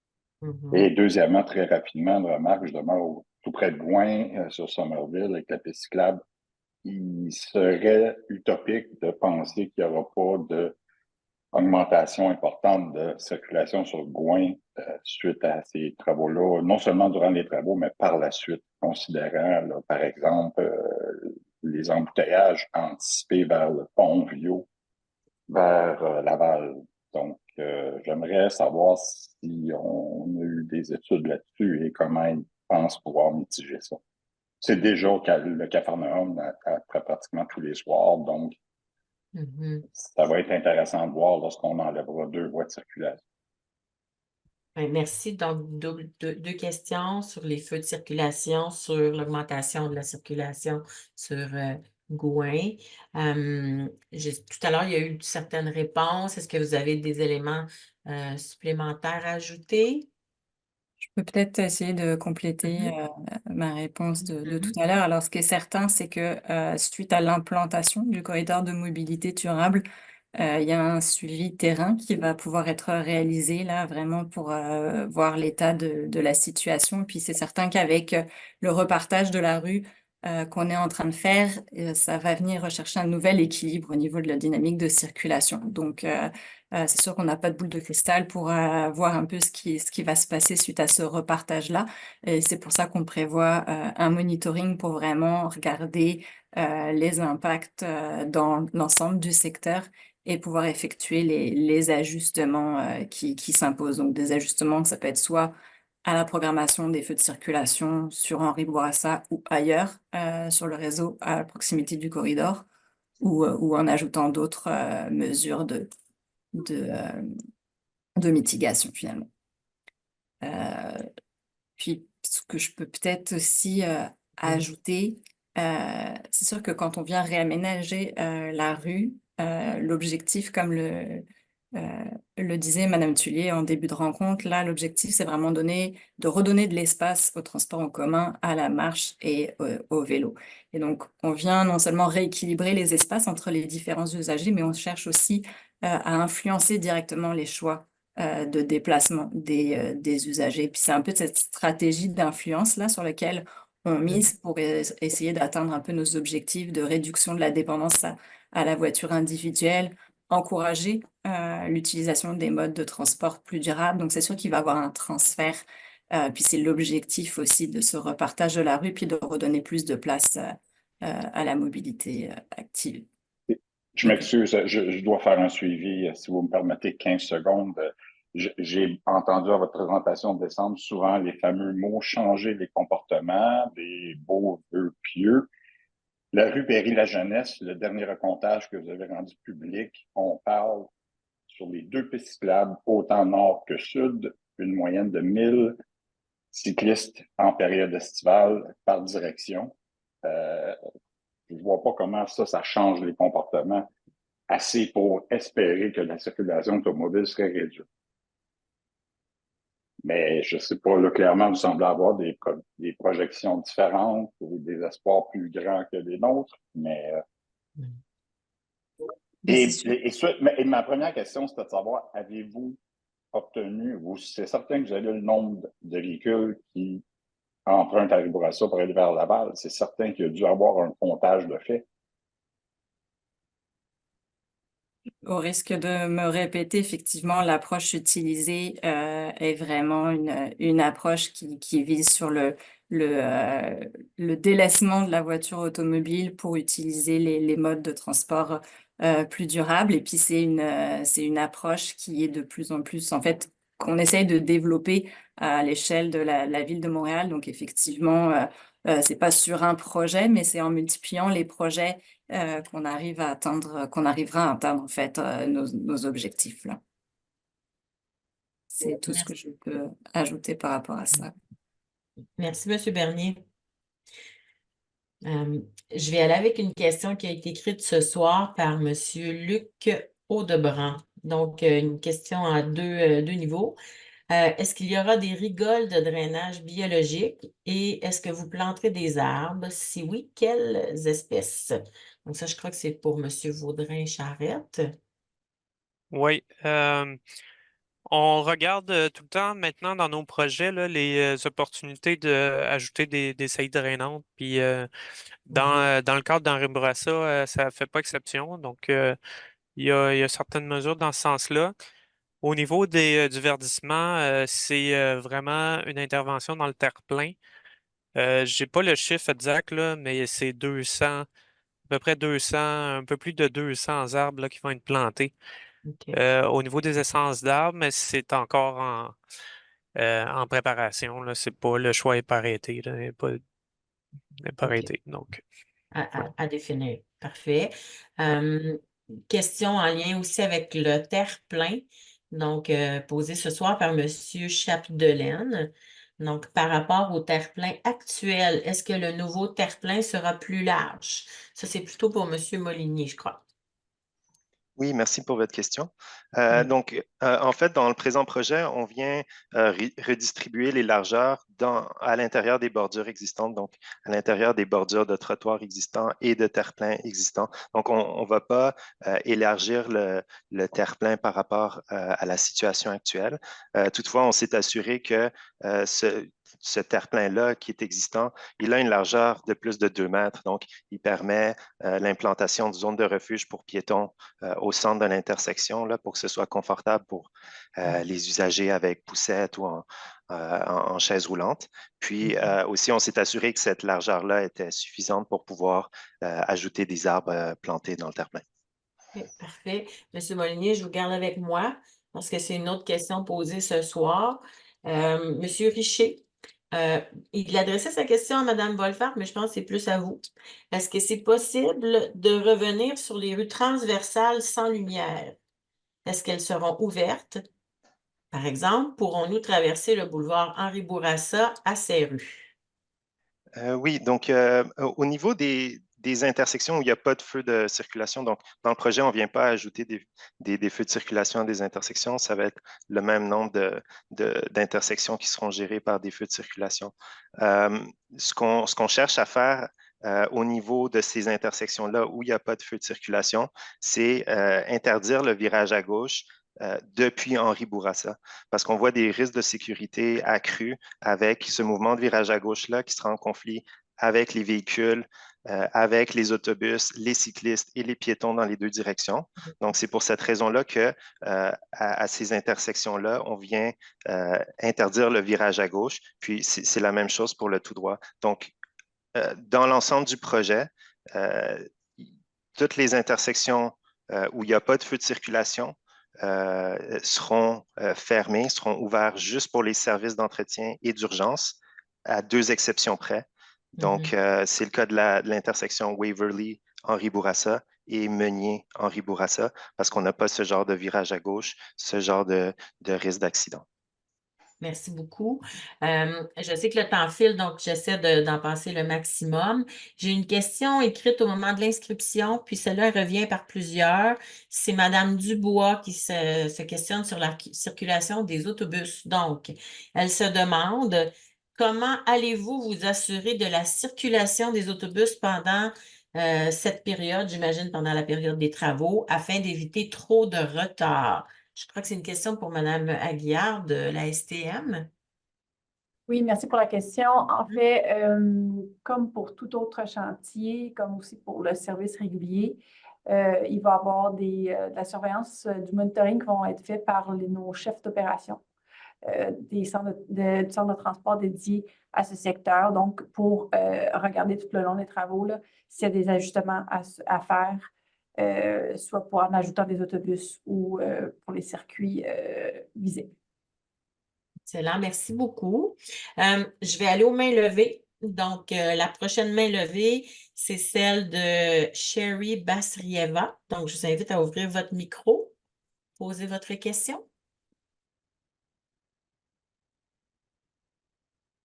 Et deuxièmement, très rapidement, une remarque, je demeure tout près de Gouin, sur Somerville, avec la piste cyclable. Il serait utopique de penser qu'il n'y aura pas augmentation importante de circulation sur Gouin suite à ces travaux-là, non seulement durant les travaux, mais par la suite, considérant, là, par exemple, les embouteillages anticipés vers le pont Viau, vers Laval. Donc, j'aimerais savoir si on a eu des études là-dessus et comment ils pensent pouvoir mitiger ça. C'est déjà le Capharnaüm pratiquement tous les soirs, donc ça va être intéressant de voir lorsqu'on enlèvera 2 voies de circulation. Merci. Donc, deux questions sur les feux de circulation, sur l'augmentation de la circulation sur Gouin. Tout à l'heure, il y a eu certaines réponses. Est-ce que vous avez des éléments supplémentaires à ajouter? Je peux peut-être essayer de compléter ma réponse de tout à l'heure. Alors, ce qui est certain, c'est que suite à l'implantation du corridor de mobilité durable, il y a un suivi terrain qui va pouvoir être réalisé là, vraiment pour voir l'état de la situation. Puis c'est certain qu'avec le repartage de la rue qu'on est en train de faire, ça va venir rechercher un nouvel équilibre au niveau de la dynamique de circulation. Donc, c'est sûr qu'on n'a pas de boule de cristal pour voir un peu ce qui va se passer suite à ce repartage-là. Et c'est pour ça qu'on prévoit un monitoring pour vraiment regarder les impacts dans l'ensemble du secteur et pouvoir effectuer les ajustements qui s'imposent. Donc, des ajustements, ça peut être soit à la programmation des feux de circulation sur Henri Bourassa ou ailleurs sur le réseau à proximité du corridor ou en ajoutant d'autres mesures de mitigation finalement. Puis, ce que je peux peut-être aussi ajouter, c'est sûr que quand on vient réaménager la rue, l'objectif, comme le disait Madame Tullier en début de rencontre, là, l'objectif, c'est vraiment de redonner de l'espace au transport en commun, à la marche et au vélo. Et donc, on vient non seulement rééquilibrer les espaces entre les différents usagers, mais on cherche aussi à influencer directement les choix de déplacement des usagers. Puis c'est un peu cette stratégie d'influence là sur laquelle on mise pour essayer d'atteindre un peu nos objectifs de réduction de la dépendance à la voiture individuelle, encourager l'utilisation des modes de transport plus durables. Donc c'est sûr qu'il va y avoir un transfert. Puis c'est l'objectif aussi de ce repartage de la rue, puis de redonner plus de place à la mobilité active. Je m'excuse, je dois faire un suivi, si vous me permettez 15 secondes. J'ai entendu à votre présentation de décembre souvent les fameux mots changer les comportements, des beaux vœux pieux. La rue Berry-la-Jeunesse, le dernier recomptage que vous avez rendu public, on parle sur les 2 pistes cyclables, autant nord que sud, une moyenne de 1000 cyclistes en période estivale par direction. Je ne vois pas comment ça change les comportements assez pour espérer que la circulation automobile serait réduite. Mais je ne sais pas, là, clairement, vous semblez avoir des projections différentes ou des espoirs plus grands que les nôtres, mais... Et ma première question, c'était de savoir, avez-vous obtenu, c'est certain que vous avez le nombre de véhicules qui empruntent à Ribourassa pour aller vers Laval, c'est certain qu'il y a dû avoir un comptage de fait. Au risque de me répéter, effectivement, l'approche utilisée est vraiment une approche qui vise sur le délaissement de la voiture automobile pour utiliser les modes de transport plus durables. Et puis, c'est une approche qui est de plus en plus, en fait, qu'on essaye de développer à l'échelle de la ville de Montréal. Donc, effectivement, c'est pas sur un projet, mais c'est en multipliant les projets qu'on arrivera à atteindre en fait nos objectifs là. C'est tout ce que je peux ajouter par rapport à ça. Merci, M. Bernier. Je vais aller avec une question qui a été écrite ce soir par M. Luc Audebrand. Donc, une question à deux niveaux. Est-ce qu'il y aura des rigoles de drainage biologique et est-ce que vous planterez des arbres? Si oui, quelles espèces? Donc ça, je crois que c'est pour M. Vaudrin-Charette. Oui. On regarde tout le temps maintenant dans nos projets là, les opportunités d'ajouter des saillies drainantes. Puis dans le cadre d'Henri Bourassa, ça ne fait pas exception. Donc, il y a certaines mesures dans ce sens-là. Au niveau du verdissement, c'est vraiment une intervention dans le terre-plein. Je n'ai pas le chiffre exact, là, mais c'est 200, à peu près 200, un peu plus de 200 arbres là, qui vont être plantés. OK. Au niveau des essences d'arbres, mais c'est encore en préparation. Là. C'est pas, le choix n'est pas arrêté. Là, n'est pas OK. arrêté. Donc, À définir. Parfait. Question en lien aussi avec le terre-plein, donc posée ce soir par M. Chapdelaine. Donc, par rapport au terre-plein actuel, est-ce que le nouveau terre-plein sera plus large? Ça, c'est plutôt pour M. Molinier, je crois. Oui, merci pour votre question. Oui. Donc, en fait, dans le présent projet, on vient redistribuer les largeurs à l'intérieur des bordures existantes, donc à l'intérieur des bordures de trottoirs existants et de terre-plein existants. Donc, on ne va pas élargir le terre-plein par rapport à la situation actuelle. Toutefois, on s'est assuré que ce terre-plein-là qui est existant, il a une largeur de plus de 2 mètres. Donc, il permet l'implantation de zones de refuge pour piétons au centre de l'intersection là, pour que ce soit confortable pour les usagers avec poussette ou en chaise roulante. Puis aussi, on s'est assuré que cette largeur-là était suffisante pour pouvoir ajouter des arbres plantés dans le terre-plein. OK, parfait. Monsieur Molinier, je vous garde avec moi parce que c'est une autre question posée ce soir. Monsieur Richer, il adressait sa question à Mme Wolfart, mais je pense que c'est plus à vous. Est-ce que c'est possible de revenir sur les rues transversales sans lumière? Est-ce qu'elles seront ouvertes? Par exemple, pourrons-nous traverser le boulevard Henri Bourassa à ces rues? Oui, donc au niveau des intersections où il n'y a pas de feu de circulation, donc dans le projet, on ne vient pas ajouter des feux de circulation à des intersections, ça va être le même nombre d'intersections qui seront gérées par des feux de circulation. Ce qu'on cherche à faire au niveau de ces intersections-là où il n'y a pas de feu de circulation, c'est interdire le virage à gauche depuis Henri Bourassa, parce qu'on voit des risques de sécurité accrus avec ce mouvement de virage à gauche-là qui sera en conflit avec les véhicules, avec les autobus, les cyclistes et les piétons dans les deux directions. Donc, c'est pour cette raison-là que à ces intersections-là, on vient interdire le virage à gauche, puis c'est la même chose pour le tout droit. Donc, dans l'ensemble du projet, toutes les intersections où il n'y a pas de feu de circulation seront fermées, seront ouverts juste pour les services d'entretien et d'urgence, à 2 exceptions près. Donc, c'est le cas de l'intersection Waverly-Henri Bourassa et Meunier-Henri Bourassa, parce qu'on n'a pas ce genre de virage à gauche, ce genre de risque d'accident. Merci beaucoup. Je sais que le temps file, donc j'essaie d'en passer le maximum. J'ai une question écrite au moment de l'inscription, puis celle-là revient par plusieurs. C'est Madame Dubois qui se questionne sur la circulation des autobus. Donc, elle se demande comment allez-vous vous assurer de la circulation des autobus pendant cette période, j'imagine pendant la période des travaux, afin d'éviter trop de retard. Je crois que c'est une question pour Mme Aguillard de la STM. Oui, merci pour la question. En fait, comme pour tout autre chantier, comme aussi pour le service régulier, il va y avoir de la surveillance, du monitoring qui vont être faits par nos chefs d'opération du centre de transport dédié à ce secteur. Donc, pour regarder tout le long des travaux, s'il y a des ajustements à faire, soit pour en ajoutant des autobus ou pour les circuits visés. Excellent, merci beaucoup. Je vais aller aux mains levées. Donc, la prochaine main levée, c'est celle de Sherry Basrieva. Donc, je vous invite à ouvrir votre micro, poser votre question.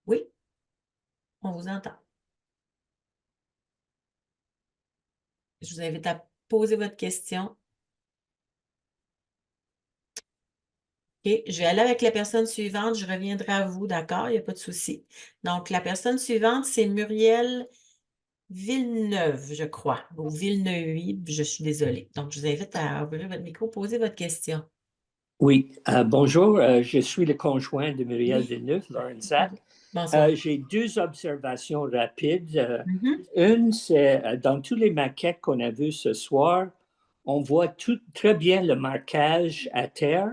Oui, on vous entend. Je vous invite à poser votre question. OK, je vais aller avec la personne suivante. Je reviendrai à vous, d'accord? Il n'y a pas de souci. Donc, la personne suivante, c'est Muriel Villeneuve, je crois, ou Villeneuve, je suis désolée. Donc, je vous invite à ouvrir votre micro, poser votre question. Oui, bonjour, je suis le conjoint de Muriel Villeneuve, Lorenzac. Bonsoir. J'ai 2 observations rapides. Une, c'est dans toutes les maquettes qu'on a vues ce soir, on voit très bien le marquage à terre,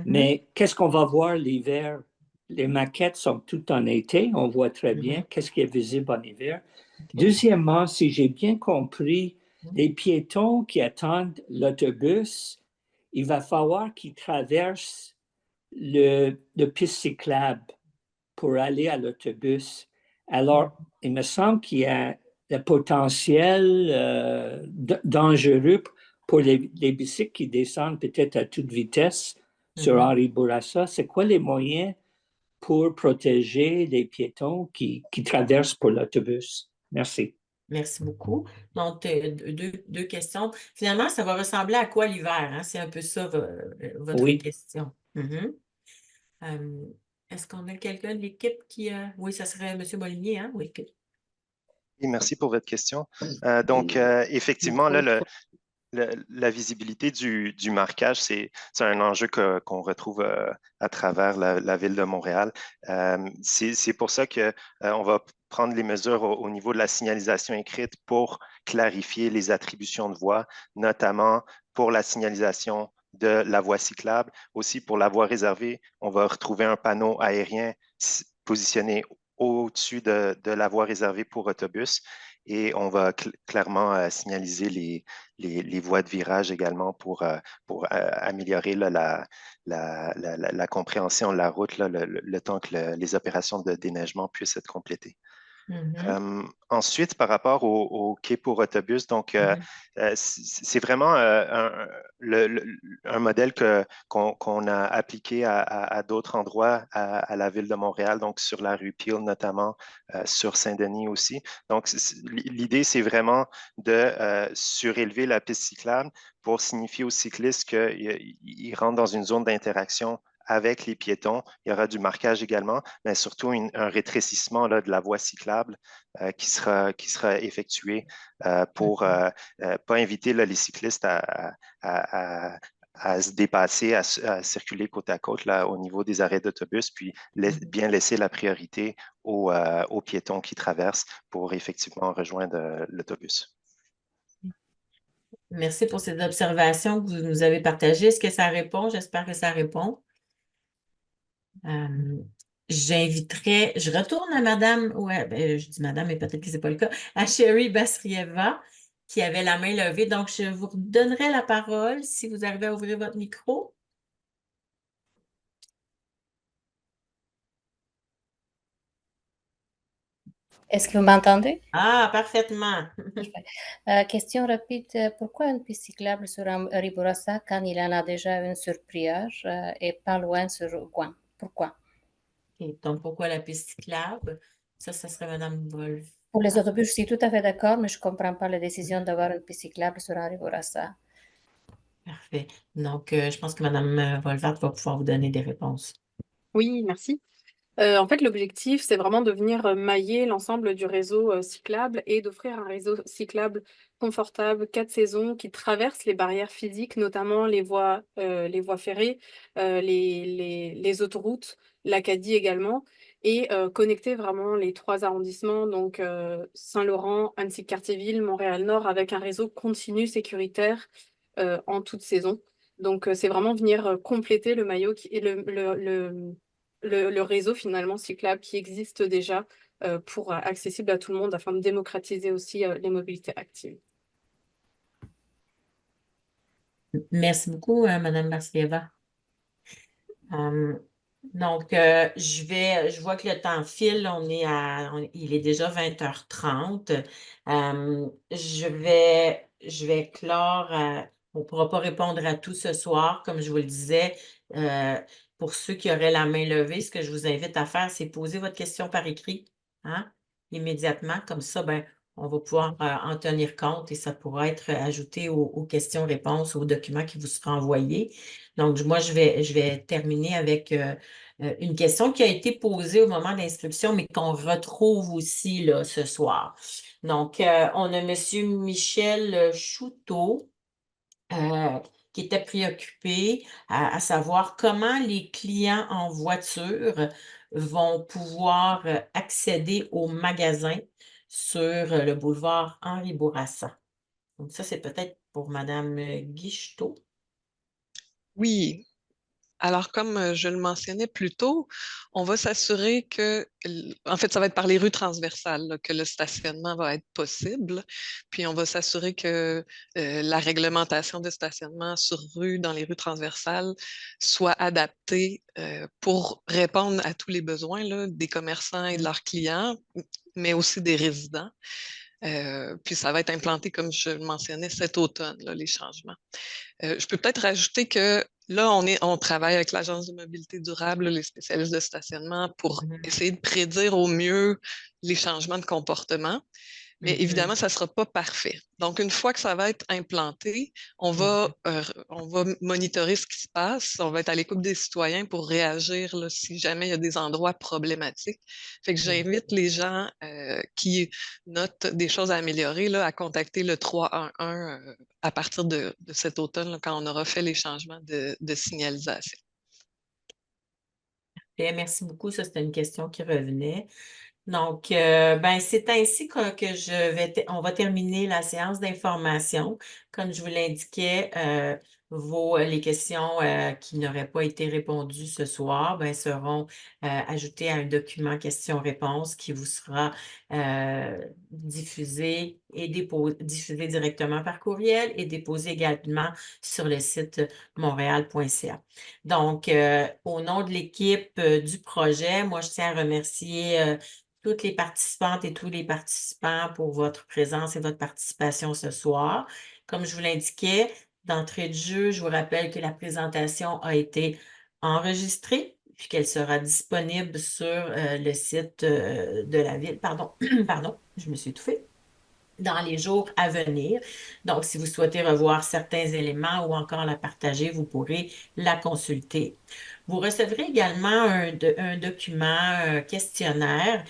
mais qu'est-ce qu'on va voir l'hiver? Les maquettes sont toutes en été, on voit très bien qu'est-ce qui est visible en hiver. Deuxièmement, si j'ai bien compris, les piétons qui attendent l'autobus, il va falloir qu'ils traversent le piste cyclable pour aller à l'autobus. Alors, il me semble qu'il y a le potentiel dangereux pour les bicycles qui descendent peut-être à toute vitesse sur Henri Bourassa. C'est quoi les moyens pour protéger les piétons qui traversent pour l'autobus? Merci. Merci beaucoup. Donc, deux questions. Finalement, ça va ressembler à quoi l'hiver? Hein? C'est un peu ça votre question. Est-ce qu'on a quelqu'un de l'équipe qui... Oui, ça serait M. Molinier, hein? Oui. Et merci pour votre question. Donc, effectivement, là, la visibilité du marquage, c'est un enjeu qu'on retrouve à travers la ville de Montréal. C'est pour ça qu'on va prendre les mesures au niveau de la signalisation écrite pour clarifier les attributions de voie, notamment pour la signalisation de la voie cyclable. Aussi, pour la voie réservée, on va retrouver un panneau aérien positionné au-dessus de la voie réservée pour autobus. Et on va clairement signaliser les voies de virage également pour améliorer la compréhension de la route, le temps que les opérations de déneigement puissent être complétées. Ensuite, par rapport au quai pour autobus, donc c'est vraiment un modèle qu'on a appliqué à d'autres endroits à la ville de Montréal, donc sur la rue Peel notamment, sur Saint-Denis aussi. Donc, l'idée, c'est vraiment de surélever la piste cyclable pour signifier aux cyclistes qu'ils rentrent dans une zone d'interaction avec les piétons. Il y aura du marquage également, mais surtout un rétrécissement là, de la voie cyclable qui sera effectué pour pas inviter là, les cyclistes à se dépasser, à circuler côte à côte là, au niveau des arrêts d'autobus, puis bien laisser la priorité aux piétons qui traversent pour effectivement rejoindre l'autobus. Merci pour ces observations que vous nous avez partagées. Est-ce que ça répond? J'espère que ça répond. Je retourne à Madame, je dis Madame, mais peut-être que ce n'est pas le cas, à Sherry Basrieva, qui avait la main levée. Donc, je vous donnerai la parole si vous arrivez à ouvrir votre micro. Est-ce que vous m'entendez? Ah, parfaitement. Question rapide. Pourquoi une piste cyclable sur Henri Bourassa quand il en a déjà une sur Priage et pas loin sur Gouin? Pourquoi? Et donc, pourquoi la piste cyclable? Ça serait Mme Wolf. Pour les autobus, je suis tout à fait d'accord, mais je ne comprends pas la décision d'avoir une piste cyclable sur Henri Bourassa. Parfait. Donc, je pense que Mme Wolfart va pouvoir vous donner des réponses. Oui, merci. En fait, l'objectif, c'est vraiment de venir mailler l'ensemble du réseau cyclable et d'offrir un réseau cyclable confortable, 4 saisons, qui traverse les barrières physiques, notamment les voies ferrées, les autoroutes, l'Acadie également, et connecter vraiment les 3 arrondissements, donc Saint-Laurent, Annecy-Cartierville, Montréal-Nord, avec un réseau continu sécuritaire en toute saison. Donc, c'est vraiment venir compléter le maillot et le réseau finalement cyclable qui existe déjà pour accessible à tout le monde afin de démocratiser aussi les mobilités actives. Merci beaucoup, Mme Basrieva. Donc, je vois que le temps file, il est déjà 20h30. Je vais clore, on ne pourra pas répondre à tout ce soir, comme je vous le disais. Pour ceux qui auraient la main levée, ce que je vous invite à faire, c'est poser votre question par écrit, hein, immédiatement. Comme ça, on va pouvoir en tenir compte et ça pourra être ajouté aux questions-réponses, aux documents qui vous seront envoyés. Donc, moi, je vais terminer avec une question qui a été posée au moment de l'inscription, mais qu'on retrouve aussi là, ce soir. Donc, on a M. Michel Chouteau qui était préoccupé à savoir comment les clients en voiture vont pouvoir accéder au magasin sur le boulevard Henri Bourassa. Donc, ça, c'est peut-être pour Mme Guichetot. Oui. Alors, comme je le mentionnais plus tôt, on va s'assurer que, en fait, ça va être par les rues transversales là, que le stationnement va être possible. Puis, on va s'assurer que la réglementation de stationnement sur rue, dans les rues transversales, soit adaptée pour répondre à tous les besoins là, des commerçants et de leurs clients, mais aussi des résidents. Puis, ça va être implanté, comme je le mentionnais, cet automne, là, les changements. Je peux peut-être rajouter que là, on travaille avec l'Agence de mobilité durable, les spécialistes de stationnement, pour essayer de prédire au mieux les changements de comportement. Mais évidemment, ça ne sera pas parfait. Donc, une fois que ça va être implanté, on va monitorer ce qui se passe. On va être à l'écoute des citoyens pour réagir là, si jamais il y a des endroits problématiques. Fait que j'invite les gens qui notent des choses à améliorer là, à contacter le 311 à partir de cet automne, là, quand on aura fait les changements de signalisation. Bien, merci beaucoup. Ça, c'était une question qui revenait. Donc, c'est ainsi que on va terminer la séance d'information. Comme je vous l'indiquais, les questions qui n'auraient pas été répondues ce soir seront ajoutées à un document questions-réponses qui vous sera diffusé directement par courriel et déposé également sur le site montréal.ca. Donc, au nom de l'équipe du projet, moi, je tiens à remercier toutes les participantes et tous les participants pour votre présence et votre participation ce soir. Comme je vous l'indiquais, d'entrée de jeu, je vous rappelle que la présentation a été enregistrée puis qu'elle sera disponible sur le site de la ville. Pardon, je me suis étouffée. Dans les jours à venir. Donc, si vous souhaitez revoir certains éléments ou encore la partager, vous pourrez la consulter. Vous recevrez également un document, un questionnaire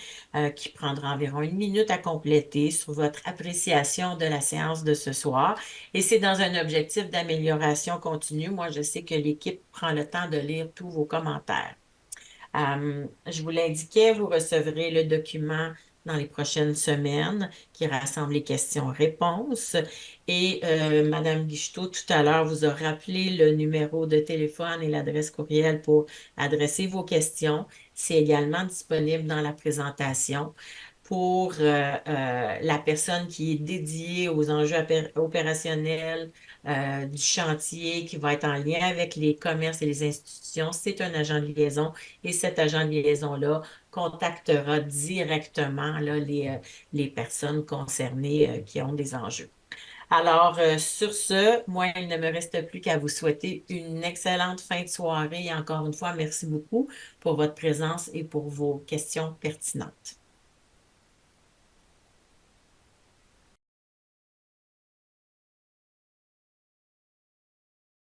qui prendra environ 1 minute à compléter sur votre appréciation de la séance de ce soir. Et c'est dans un objectif d'amélioration continue. Moi, je sais que l'équipe prend le temps de lire tous vos commentaires. Je vous l'indiquais, vous recevrez le document dans les prochaines semaines qui rassemble les questions-réponses. Et Mme Guichetot, tout à l'heure, vous a rappelé le numéro de téléphone et l'adresse courriel pour adresser vos questions. C'est également disponible dans la présentation. Pour la personne qui est dédiée aux enjeux opérationnels du chantier, qui va être en lien avec les commerces et les institutions, c'est un agent de liaison et cet agent de liaison-là contactera directement là, les personnes concernées qui ont des enjeux. Alors, sur ce, moi, il ne me reste plus qu'à vous souhaiter une excellente fin de soirée et encore une fois, merci beaucoup pour votre présence et pour vos questions pertinentes.